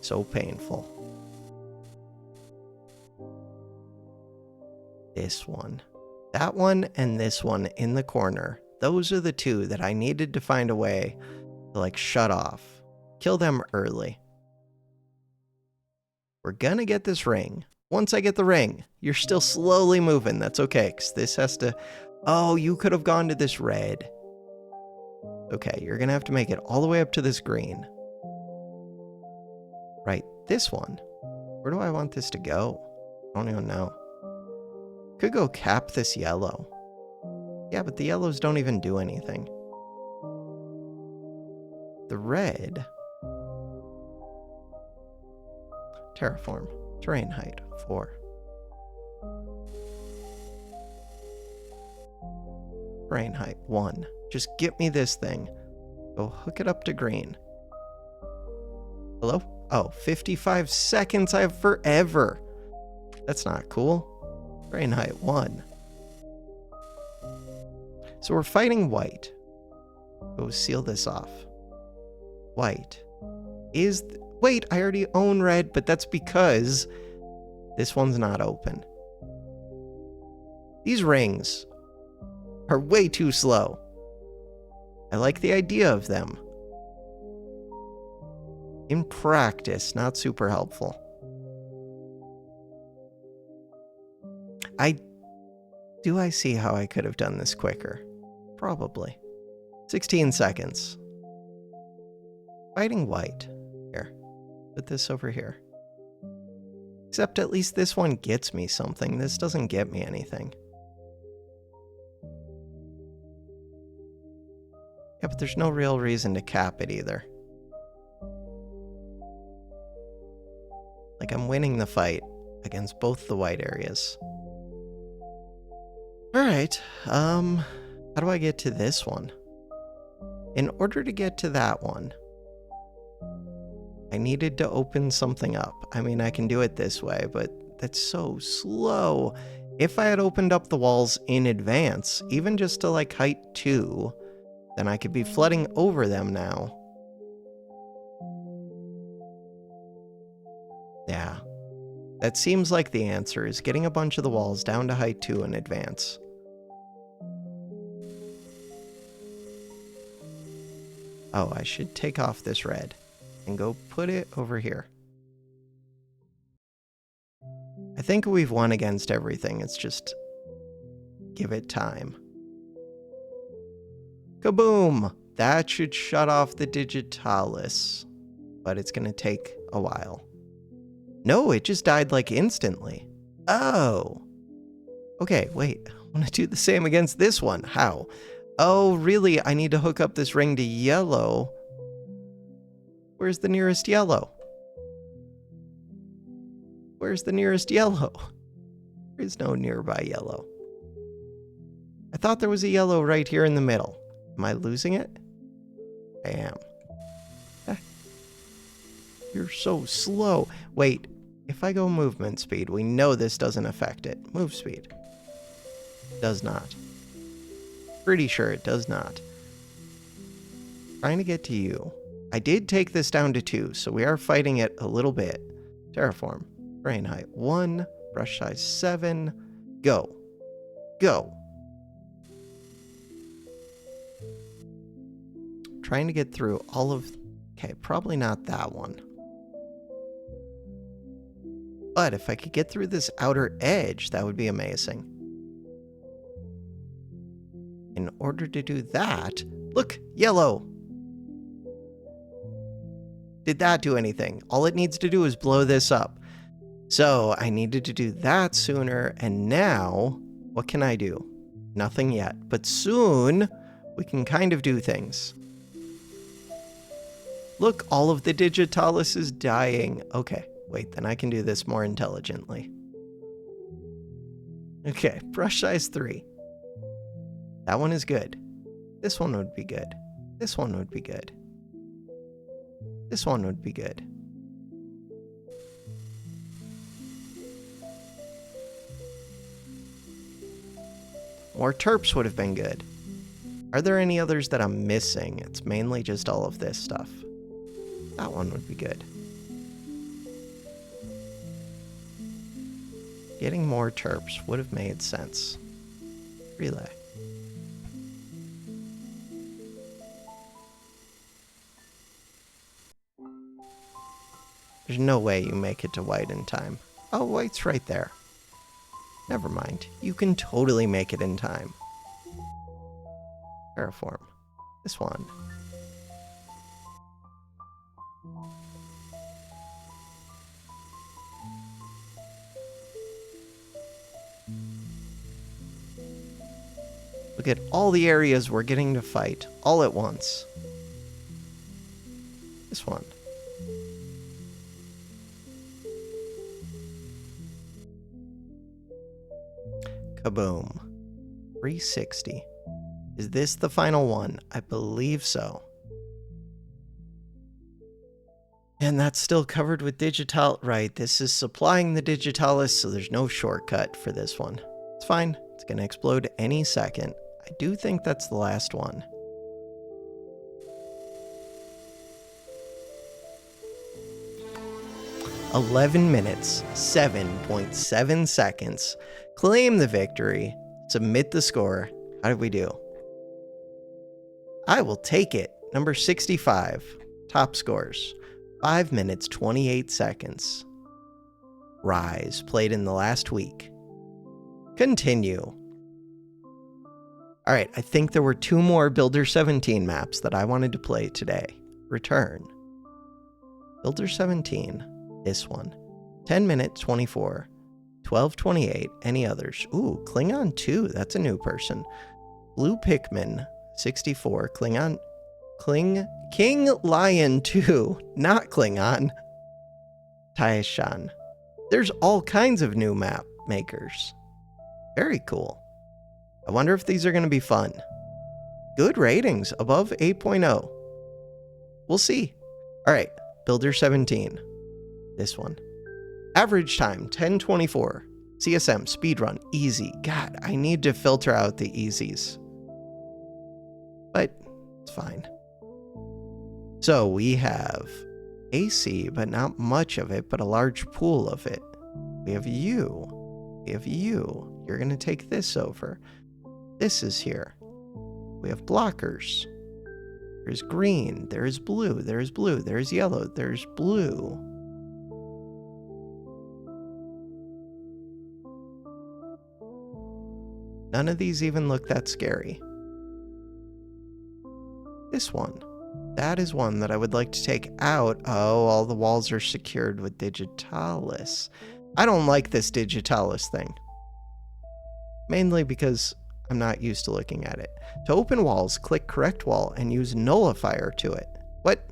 So painful. This one. That one and this one in the corner. Those are the two that I needed to find a way to, like, shut off. Kill them early. We're gonna get this ring. Once I get the ring, you're still slowly moving. That's okay, because this has to... Oh, you could have gone to this red. Okay, you're gonna have to make it all the way up to this green. Right, this one. Where do I want this to go? I don't even know. Could go cap this yellow. Yeah, but the yellows don't even do anything. The red. Terraform. Terrain height 4. Terrain height 1. Just get me this thing. Go hook it up to green. Hello? Oh, 55 seconds. I have forever. That's not cool. Terrain height 1. So we're fighting white. Go seal this off. White is... Wait, I already own red, but that's because this one's not open. These rings are way too slow. I like the idea of them. In practice, not super helpful. I see how I could have done this quicker? Probably. 16 seconds. Fighting white. Here. Put this over here. Except at least this one gets me something. This doesn't get me anything. Yeah, but there's no real reason to cap it either. Like, I'm winning the fight against both the white areas. Alright, how do I get to this one? In order to get to that one, I needed to open something up. I mean, I can do it this way, but that's so slow. If I had opened up the walls in advance, even just to like height 2, then I could be flooding over them now. Yeah. That seems like the answer, is getting a bunch of the walls down to height 2 in advance. Oh, I should take off this red and go put it over here. I think we've won against everything. It's just give it time. Kaboom! That should shut off the digitalis, but it's going to take a while. No, it just died like instantly. Oh. Okay, wait. I want to do the same against this one. How? Oh, really? I need to hook up this ring to yellow. Where's the nearest yellow? Where's the nearest yellow? There is no nearby yellow. I thought there was a yellow right here in the middle. Am I losing it? I am. You're so slow. Wait, if I go movement speed, we know this doesn't affect it. Move speed. Does not. Pretty sure it does not. Trying to get to you. I did take this down to 2, so we are fighting it a little bit. Terraform. Terrain height 1. Brush size 7. Go. Go. Trying to get through all of... Okay, probably not that one. But if I could get through this outer edge, that would be amazing. In order to do that... Look! Yellow! Did that do anything? All it needs to do is blow this up. So, I needed to do that sooner, and now... What can I do? Nothing yet. But soon, we can kind of do things. Look, all of the digitalis is dying. Okay, wait, then I can do this more intelligently. Okay, brush size 3. That one is good. This one would be good. This one would be good. This one would be good. More terps would have been good. Are there any others that I'm missing? It's mainly just all of this stuff. That one would be good. Getting more terps would have made sense. Relay. There's no way you make it to white in time. Oh, white's right there. Never mind. You can totally make it in time. Terraform. This one. Look at all the areas we're getting to fight all at once. This one. Kaboom. 360. Is this the final one? I believe so. And that's still covered with digital. Right, this is supplying the digitalis, so there's no shortcut for this one. It's fine. It's going to explode any second. I do think that's the last one. $11 minutes, 7.7 seconds. Claim the victory. Submit the score. How did we do? I will take it. Number 65. Top scores. 5 minutes, 28 seconds. Rise, played in the last week. Continue. All right, I think there were 2 more Builder17 maps that I wanted to play today. Return. Builder17, this one. 10 minute 24, 12:28, any others? Ooh, Klingon 2, that's a new person. Blue Pikmin 64, King Lion 2, not Klingon. Taishan. There's all kinds of new map makers. Very cool. I wonder if these are going to be fun. Good ratings, above 8.0. We'll see. All right, Builder17. This one. Average time, 10:24. CSM, speedrun, easy. God, I need to filter out the easies. But it's fine. So we have AC, but not much of it, but a large pool of it. We have you. We have you. You're going to take this over. This is here. We have blockers. There's green. There's blue. There's blue. There's yellow. There's blue. None of these even look that scary. This one. That is one that I would like to take out. Oh, all the walls are secured with digitalis. I don't like this digitalis thing. Mainly because I'm not used to looking at it. To open walls, click correct wall and use nullifier to it. What?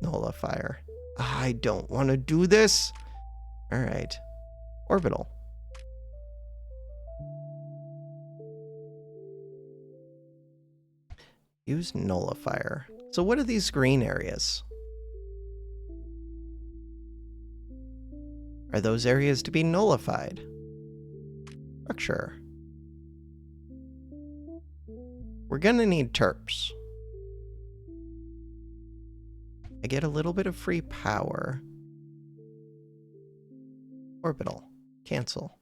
Nullifier. I don't want to do this. All right. Orbital. Use nullifier. So what are these green areas? Are those areas to be nullified? Structure. We're gonna need terps. I get a little bit of free power. Orbital. Cancel.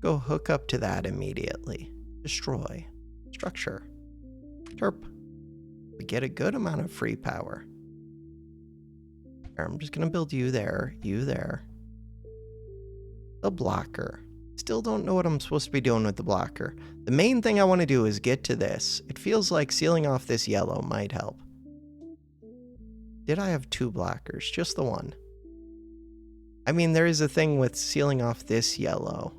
Go hook up to that immediately. Destroy. Structure. Terp. We get a good amount of free power. I'm just gonna build you there, you there. The blocker. Still don't know what I'm supposed to be doing with the blocker. The main thing I want to do is get to this. It feels like sealing off this yellow might help. Did I have 2 blockers? Just the one. I mean, there is a thing with sealing off this yellow.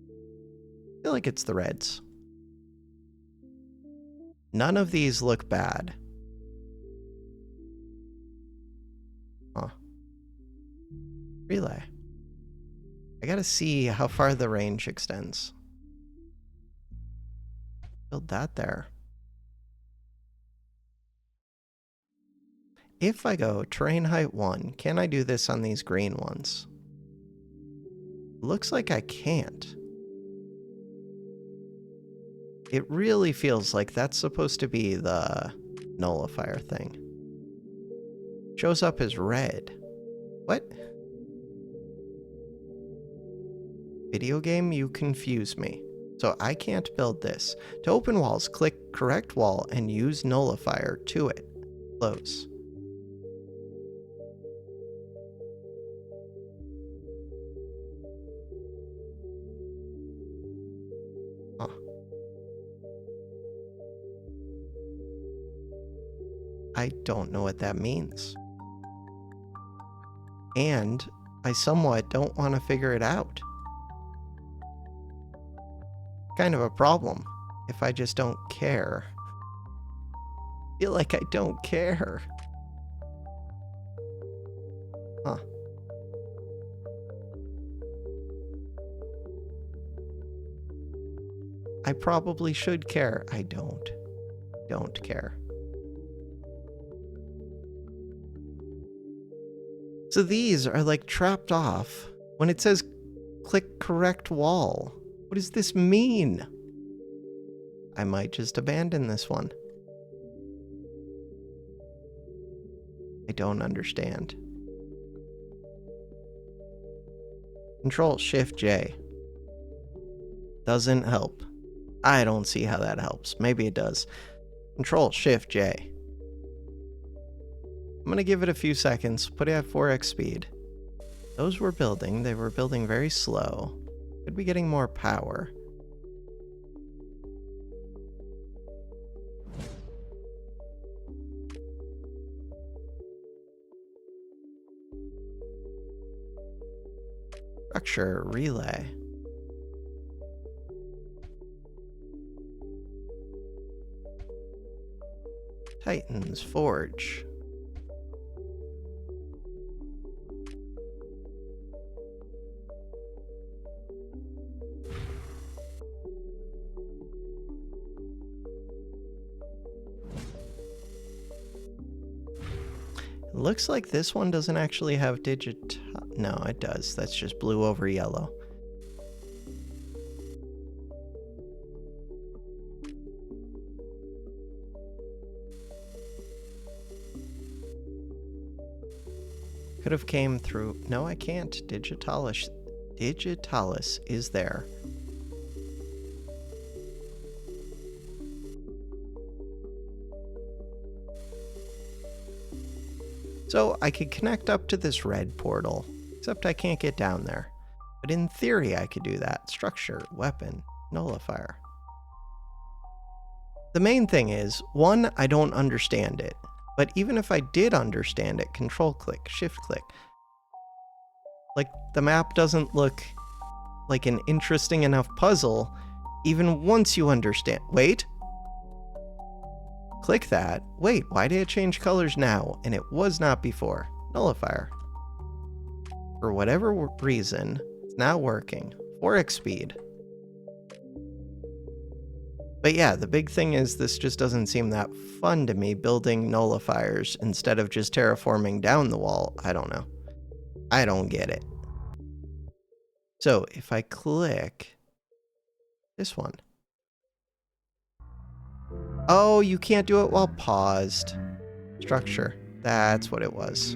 I feel like it's the reds. None of these look bad. Huh. Relay. I gotta see how far the range extends. Build that there. If I go terrain height 1, can I do this on these green ones? Looks like I can't. It really feels like that's supposed to be the nullifier thing. Shows up as red. What? Video game, you confuse me. So I can't build this. To open walls, click correct wall and use nullifier to it. Close. Huh. I don't know what that means. And I somewhat don't want to figure it out. Kind of a problem if I just don't care. I feel like I don't care. Huh. I probably should care. I don't care. So these are like trapped off when it says click correct wall. What does this mean? I might just abandon this one. I don't understand. Control-Shift-J. Doesn't help. I don't see how that helps. Maybe it does. Control-Shift-J. I'm gonna give it a few seconds. Put it at 4x speed. Those were building. They were building very slow. Could be getting more power. Structure relay. Titan's forge. Looks like this one doesn't actually have No, it does. That's just blue over yellow. Could have came through. No, I can't. Digitalis is there. So I could connect up to this red portal, except I can't get down there. But in theory, I could do that. Structure, weapon, nullifier. The main thing is, one, I don't understand it. But even if I did understand it, control click, shift click. Like, the map doesn't look like an interesting enough puzzle, even once you understand. Wait. Click that. Wait, why did it change colors now? And it was not before. Nullifier. For whatever reason, it's now working. 4x speed. But yeah, the big thing is this just doesn't seem that fun to me, building nullifiers instead of just terraforming down the wall. I don't know. I don't get it. So if I click this one. Oh, you can't do it while paused. Structure. That's what it was.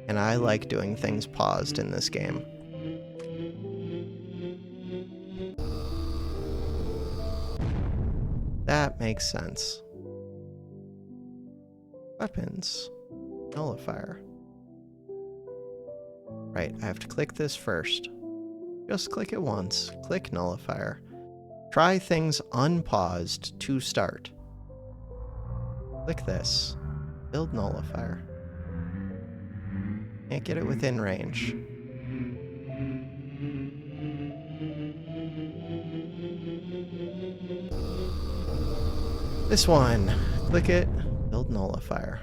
And I like doing things paused in this game. That makes sense. Weapons. Nullifier. Right, I have to click this first. Just click it once. Click nullifier. Try things unpaused to start. Click this. Build nullifier. Can't get it within range. This one. Click it. Build nullifier.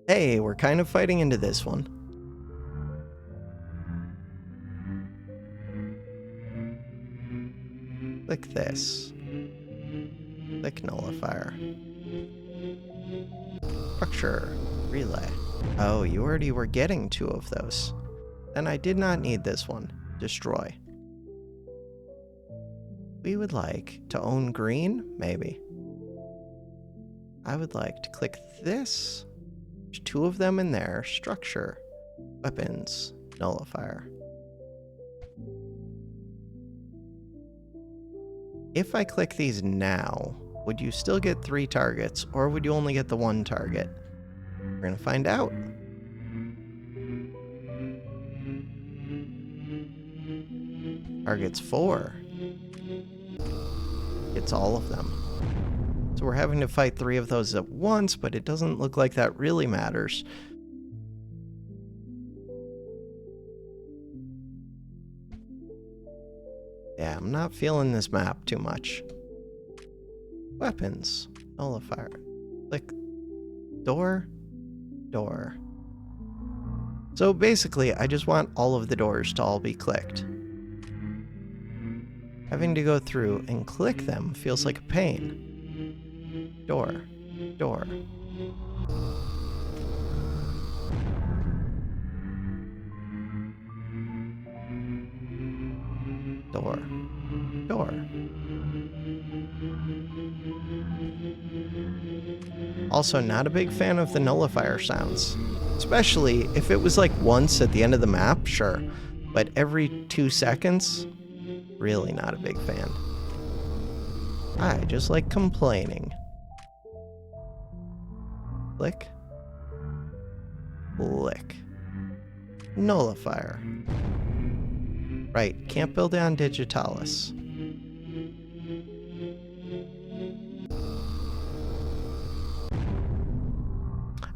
Hey, we're kind of fighting into this one. Click this. Click nullifier. Structure. Relay. Oh, you already were getting 2 of those. Then I did not need this one. Destroy. We would like to own green? Maybe. I would like to click this. There's 2 of them in there. Structure. Weapons. Nullifier. If I click these now, would you still get 3 targets, or would you only get the 1 target? We're gonna find out. Targets 4. Gets all of them. So we're having to fight 3 of those at once, but it doesn't look like that really matters. Yeah, I'm not feeling this map too much. Weapons. Nullifier. Click. Door. Door. So basically, I just want all of the doors to all be clicked. Having to go through and click them feels like a pain. Door. Door. Door. Door. Also, not a big fan of the nullifier sounds. Especially if it was like once at the end of the map, sure. But every 2 seconds, really not a big fan. I just like complaining. Click. Click. nullifier. Right, can't build it on digitalis.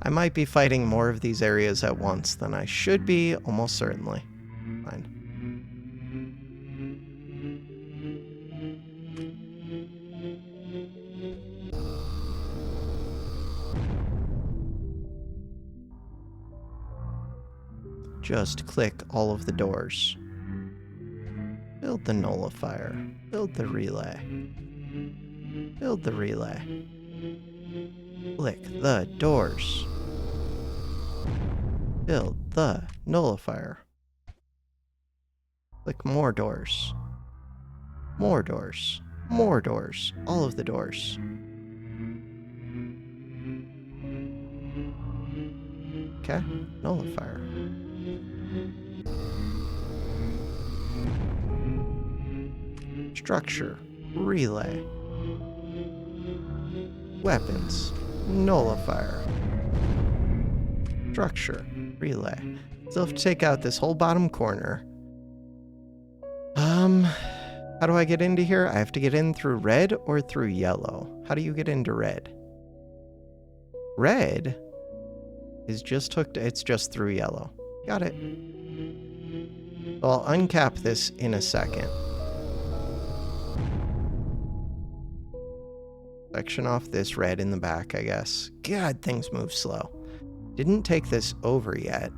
I might be fighting more of these areas at once than I should be, almost certainly. Fine. Just click all of the doors. Build the nullifier. Build the relay. Build the relay. Click the doors. Build the nullifier. Click more doors. More doors. More doors. All of the doors. Okay, nullifier. Structure, relay. Weapons, nullifier. Structure, relay. Still have to take out this whole bottom corner. How do I get into here? I have to get in through red or through yellow. How do you get into red? Red is just hooked, it's just through yellow. Got it. So I'll uncap this in a second. Section off this red in the back, I guess. God, things move slow. Didn't take this over yet.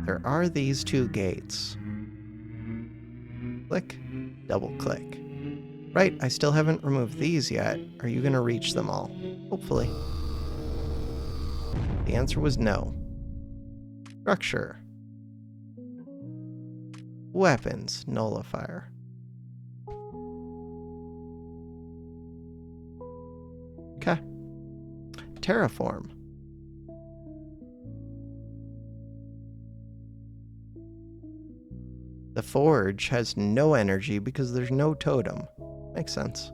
There are these two gates. Click, double click. Right, I still haven't removed these yet. Are you gonna reach them all? Hopefully. The answer was no. Structure. Weapons, nullifier. Okay. Terraform. The forge has no energy because there's no totem. Makes sense.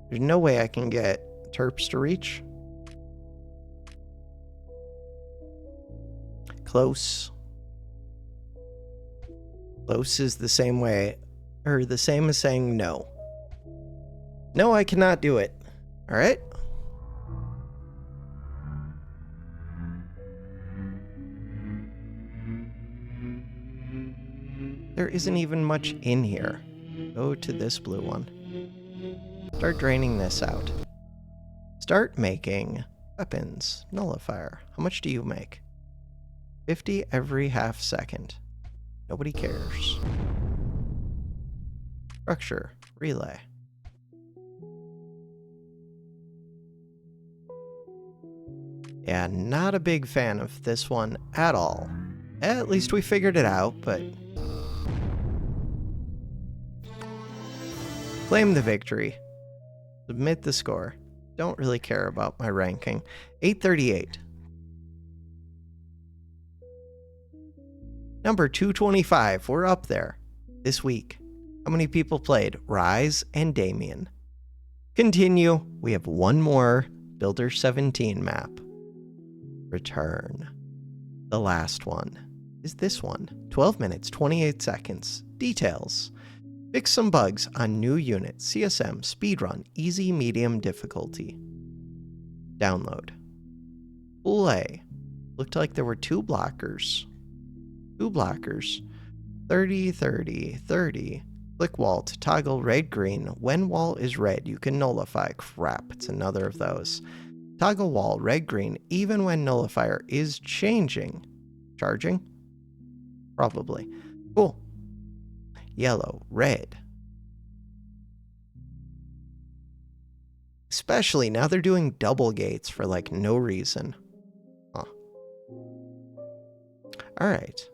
There's no way I can get terps to reach. Close. Close is the same way, or the same as saying no. No, I cannot do it. All right. There isn't even much in here. Go to this blue one. Start draining this out. Start making weapons. Nullifier. How much do you make? 50 every half second. Nobody cares. Structure. Relay. Yeah, not a big fan of this one at all. At least we figured it out, but... Claim the victory. Submit the score. Don't really care about my ranking. 838. Number 225. We're up there. This week. How many people played? Rise and Damien. Continue. We have one more Builder17 map. Return. The last one is this one. 12 minutes, 28 seconds. Details. Fix some bugs on new unit. CSM, speedrun, easy, medium difficulty. Download. Play. Looked like there were two blockers. 30, 30, 30. Click wall to toggle red, green. When wall is red, you can nullify. Crap, it's another of those. Toggle wall, red, green, even when nullifier is changing. Charging? Probably. Cool. Yellow, red. Especially now they're doing double gates for like no reason. Huh. Alright.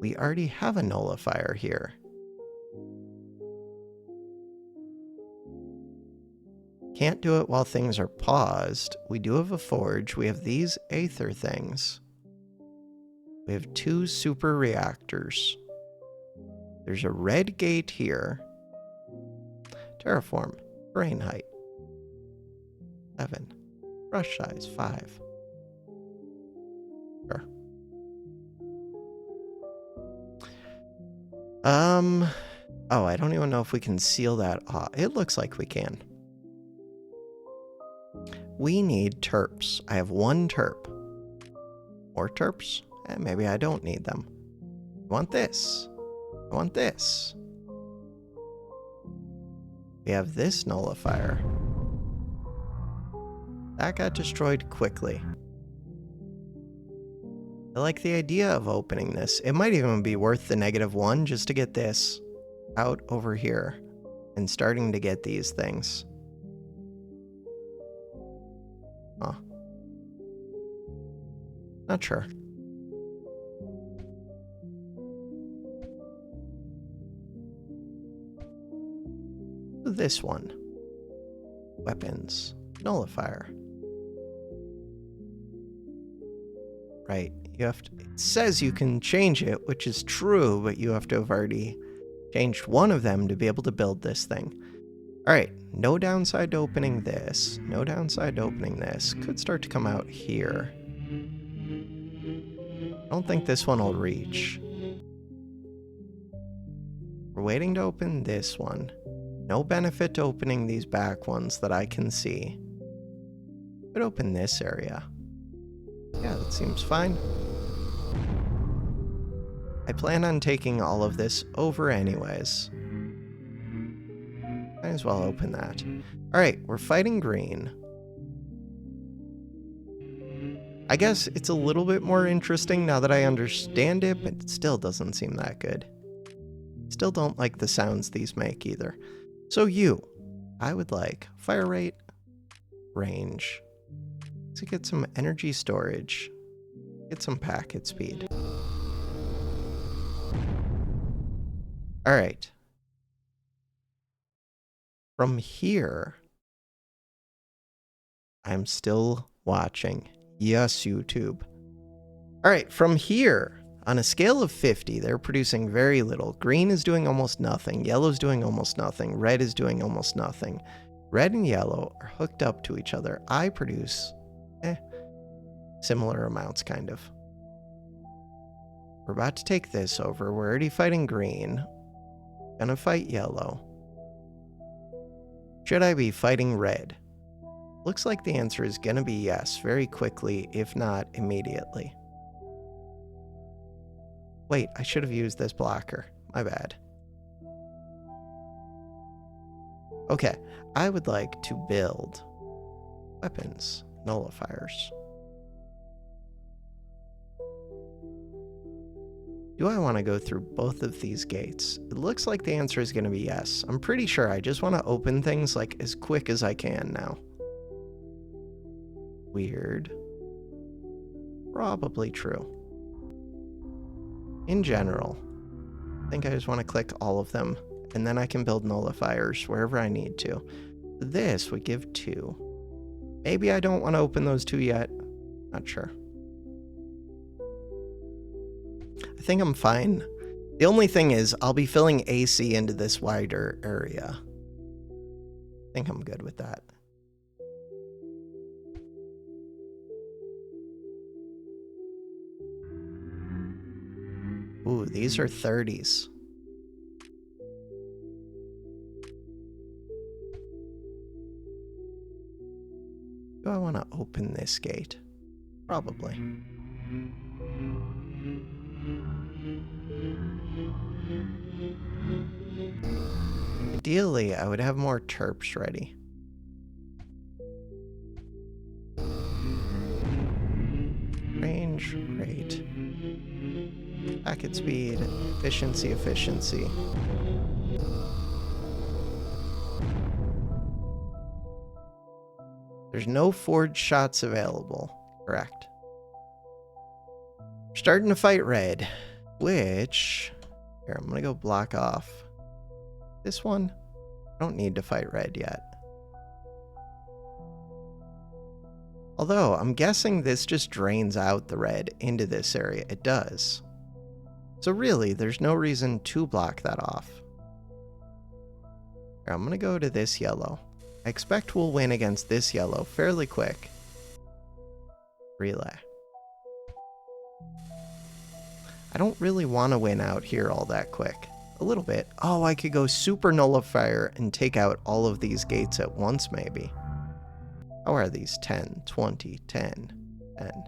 We already have a nullifier here. Can't do it while things are paused. We do have a forge. We have these aether things. We have two super reactors. There's a red gate here. Terraform. Terrain height. 7. Brush size. 5. Sure. Oh, I don't even know if we can seal that off. It looks like we can. We need terps. I have 1 terp. More terps? Maybe I don't need them. I want this. I want this. We have this nullifier. That got destroyed quickly. I like the idea of opening this. It might even be worth the -1 just to get this out over here and starting to get these things. Huh. Not sure. This one. Weapons. Nullifier. Right. You have to, it says you can change it, which is true, but you have to have already changed one of them to be able to build this thing. All right. No downside to opening this. No downside to opening this. Could start to come out here. I don't think this one will reach. We're waiting to open this one. No benefit to opening these back ones that I can see. Could open this area. Yeah, that seems fine. I plan on taking all of this over anyways. Might as well open that. Alright, we're fighting green. I guess it's a little bit more interesting now that I understand it, but it still doesn't seem that good. Still don't like the sounds these make either. So I would like fire rate, range, to get some energy storage, get some packet speed. All right. From here, I'm still watching. Yes, YouTube. All right, from here, on a scale of 50, they're producing very little. Green is doing almost nothing. Yellow's doing almost nothing. Red is doing almost nothing. Red and yellow are hooked up to each other. I produce similar amounts, kind of. We're about to take this over. We're already fighting green. Gonna fight yellow. Should I be fighting red? Looks like the answer is gonna be yes, very quickly, if not immediately. Wait, I should have used this blocker. My bad. Okay, I would like to build weapons, nullifiers. Do I want to go through both of these gates? It looks like the answer is going to be yes. I'm pretty sure I just want to open things like as quick as I can now. Weird. Probably true. In general, I think I just want to click all of them, and then I can build nullifiers wherever I need to. This would give 2. Maybe I don't want to open those 2 yet. Not sure. I think I'm fine. The only thing is I'll be filling AC into this wider area. I think I'm good with that. Ooh, these are 30s. Do I want to open this gate? Probably. Ideally, I would have more terps ready. Range, rate. Packet speed, efficiency. There's no forged shots available. Correct. We're starting to fight red, which... Here, I'm gonna go block off this one. I don't need to fight red yet. Although, I'm guessing this just drains out the red into this area. It does. So really, there's no reason to block that off. Here, I'm gonna go to this yellow. I expect we'll win against this yellow fairly quick. Relay. I don't really want to win out here all that quick. a little bit. Oh, I could go super nullifier and take out all of these gates at once, maybe. How are these? 10, 20, 10, 10,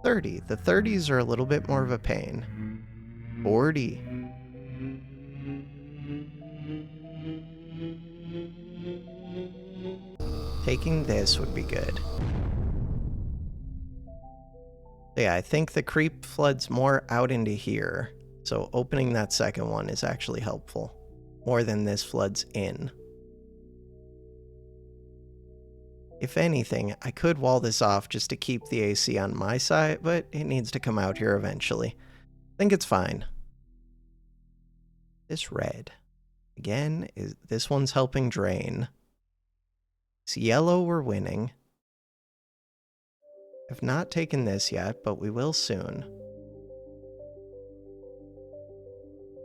30. The 30s are a little bit more of a pain. 40. Taking this would be good. Yeah, I think the creep floods more out into here, so opening that second one is actually helpful, more than this floods in. If anything, I could wall this off just to keep the AC on my side, but it needs to come out here eventually. I think it's fine. This red, again, this one's helping drain. This yellow, we're winning. I've not taken this yet, but we will soon.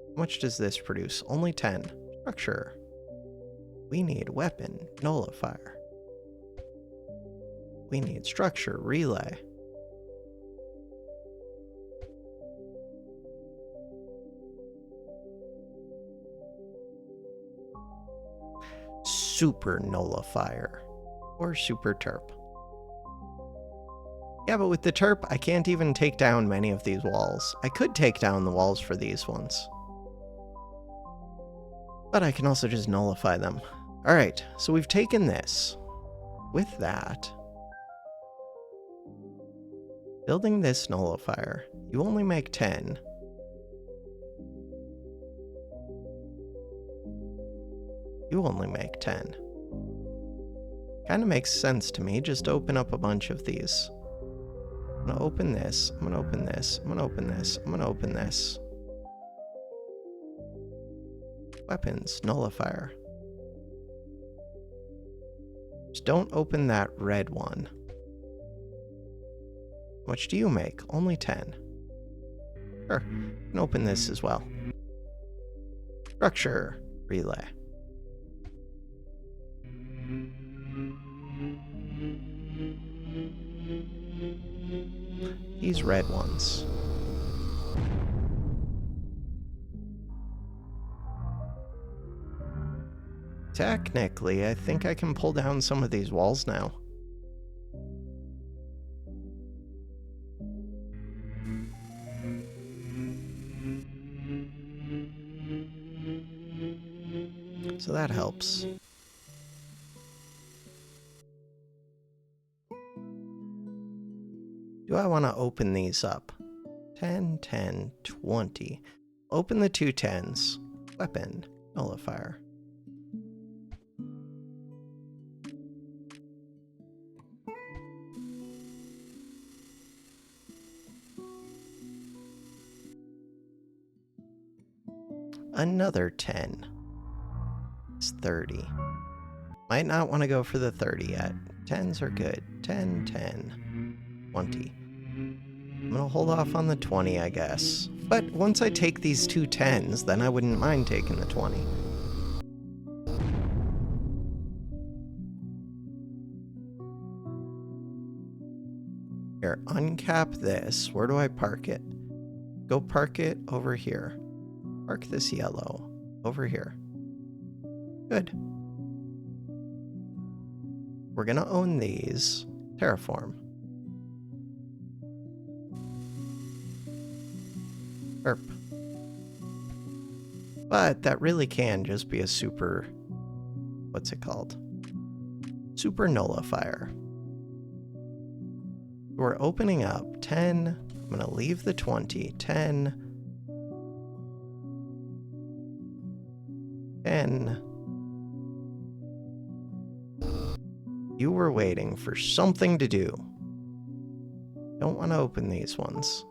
How much does this produce? Only 10. Structure. We need weapon, nullifier. We need structure, relay. Super nullifier. Or super terp. Yeah, but with the terp, I can't even take down many of these walls. I could take down the walls for these ones, but I can also just nullify them. Alright, so we've taken this. With that, building this nullifier, you only make 10. You only make 10. Kinda makes sense to me, just open up a bunch of these. I'm gonna open this, I'm gonna open this, I'm gonna open this, I'm gonna open this. Weapons, nullifier. Just don't open that red one. How much do you make? Only 10. Sure, you can open this as well. Structure, relay. These red ones. Technically, I think I can pull down some of these walls now. So that helps. Do I want to open these up? 10, 10, 20. Open the two 10s. Weapon, nullifier. Another 10. It's 30. Might not want to go for the 30 yet. 10s are good. 10, 10, 20. I'm gonna hold off on the 20, I guess. But once I take these two 10s, then I wouldn't mind taking the 20. Here, uncap this. Where do I park it? Go park it over here. Park this yellow over here. Good. We're gonna own these. Terraform. Erp. But that really can just be a super... what's it called? Super nullifier. We're opening up 10. I'm going to leave the 20. 10. 10. You were waiting for something to do. Don't want to open these ones.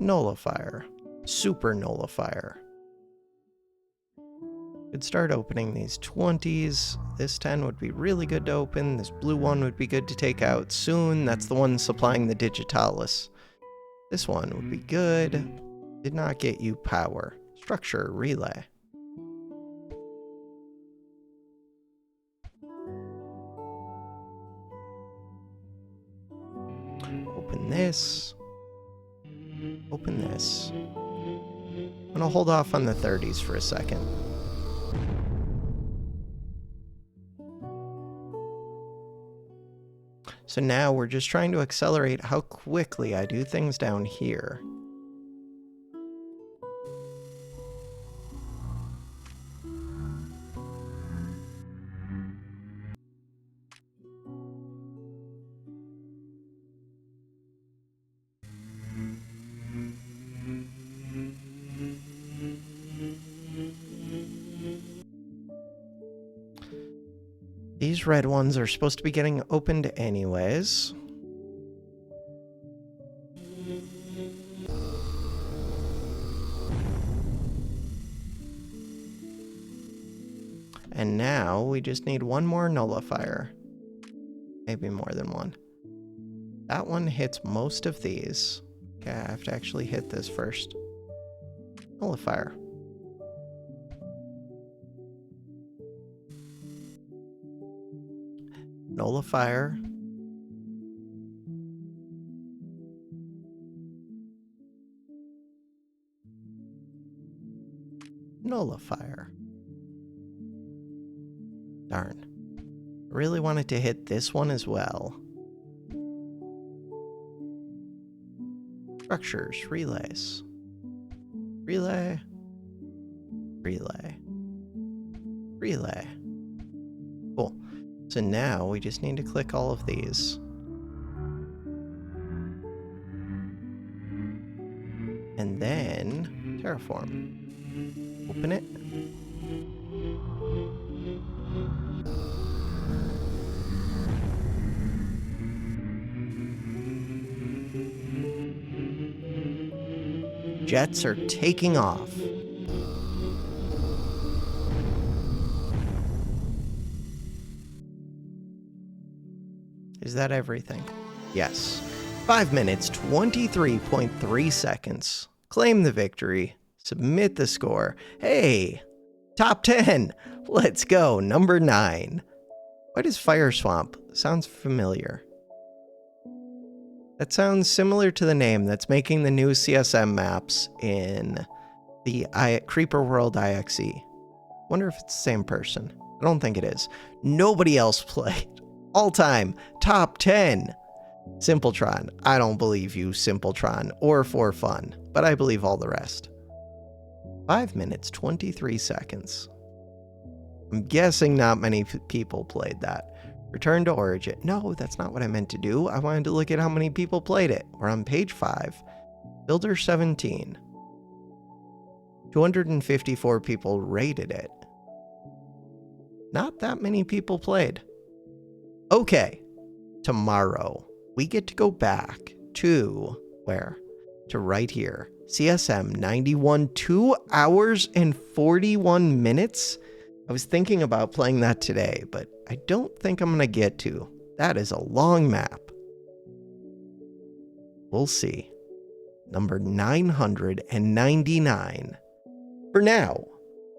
Nullifier. Super nullifier. Could start opening these 20s. This 10 would be really good to open. This blue one would be good to take out soon. That's the one supplying the digitalis. This one would be good. Did not get you power. Structure, relay. Open this. Open this. I'm gonna hold off on the 30s for a second. So now we're just trying to accelerate how quickly I do things down here. These red ones are supposed to be getting opened anyways. And now we just need one more nullifier. Maybe more than one. That one hits most of these. Okay, I have to actually hit this first. Nullifier. Nullifier. Nullifier. Darn. I really wanted to hit this one as well. Structures, relays. Relay. Relay. Relay. Cool. So now we just need to click all of these. And then terraform. Open it. Jets are taking off. Is that everything? Yes. 5 minutes, 23.3 seconds. Claim the victory. Submit the score. Hey, top 10. Let's go. Number 9. What is Fire Swamp? Sounds familiar. That sounds similar to the name that's making the new CSM maps in the Creeper World IXE. Wonder if it's the same person. I don't think it is. Nobody else played. All time, top 10. Simpletron. I don't believe you, Simpletron, or for fun, but I believe all the rest. 5 minutes, 23 seconds. I'm guessing not many people played that. Return to Origin. No, that's not what I meant to do. I wanted to look at how many people played it. We're on page 5. Builder17. 254 people rated it. Not that many people played. Okay. Tomorrow, we get to go back to where? To right here. CSM 91, 2 hours and 41 minutes. I was thinking about playing that today, but I don't think I'm going to get to. That is a long map. We'll see. Number 999. For now,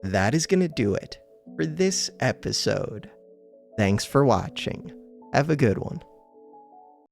that is going to do it for this episode. Thanks for watching. Have a good one.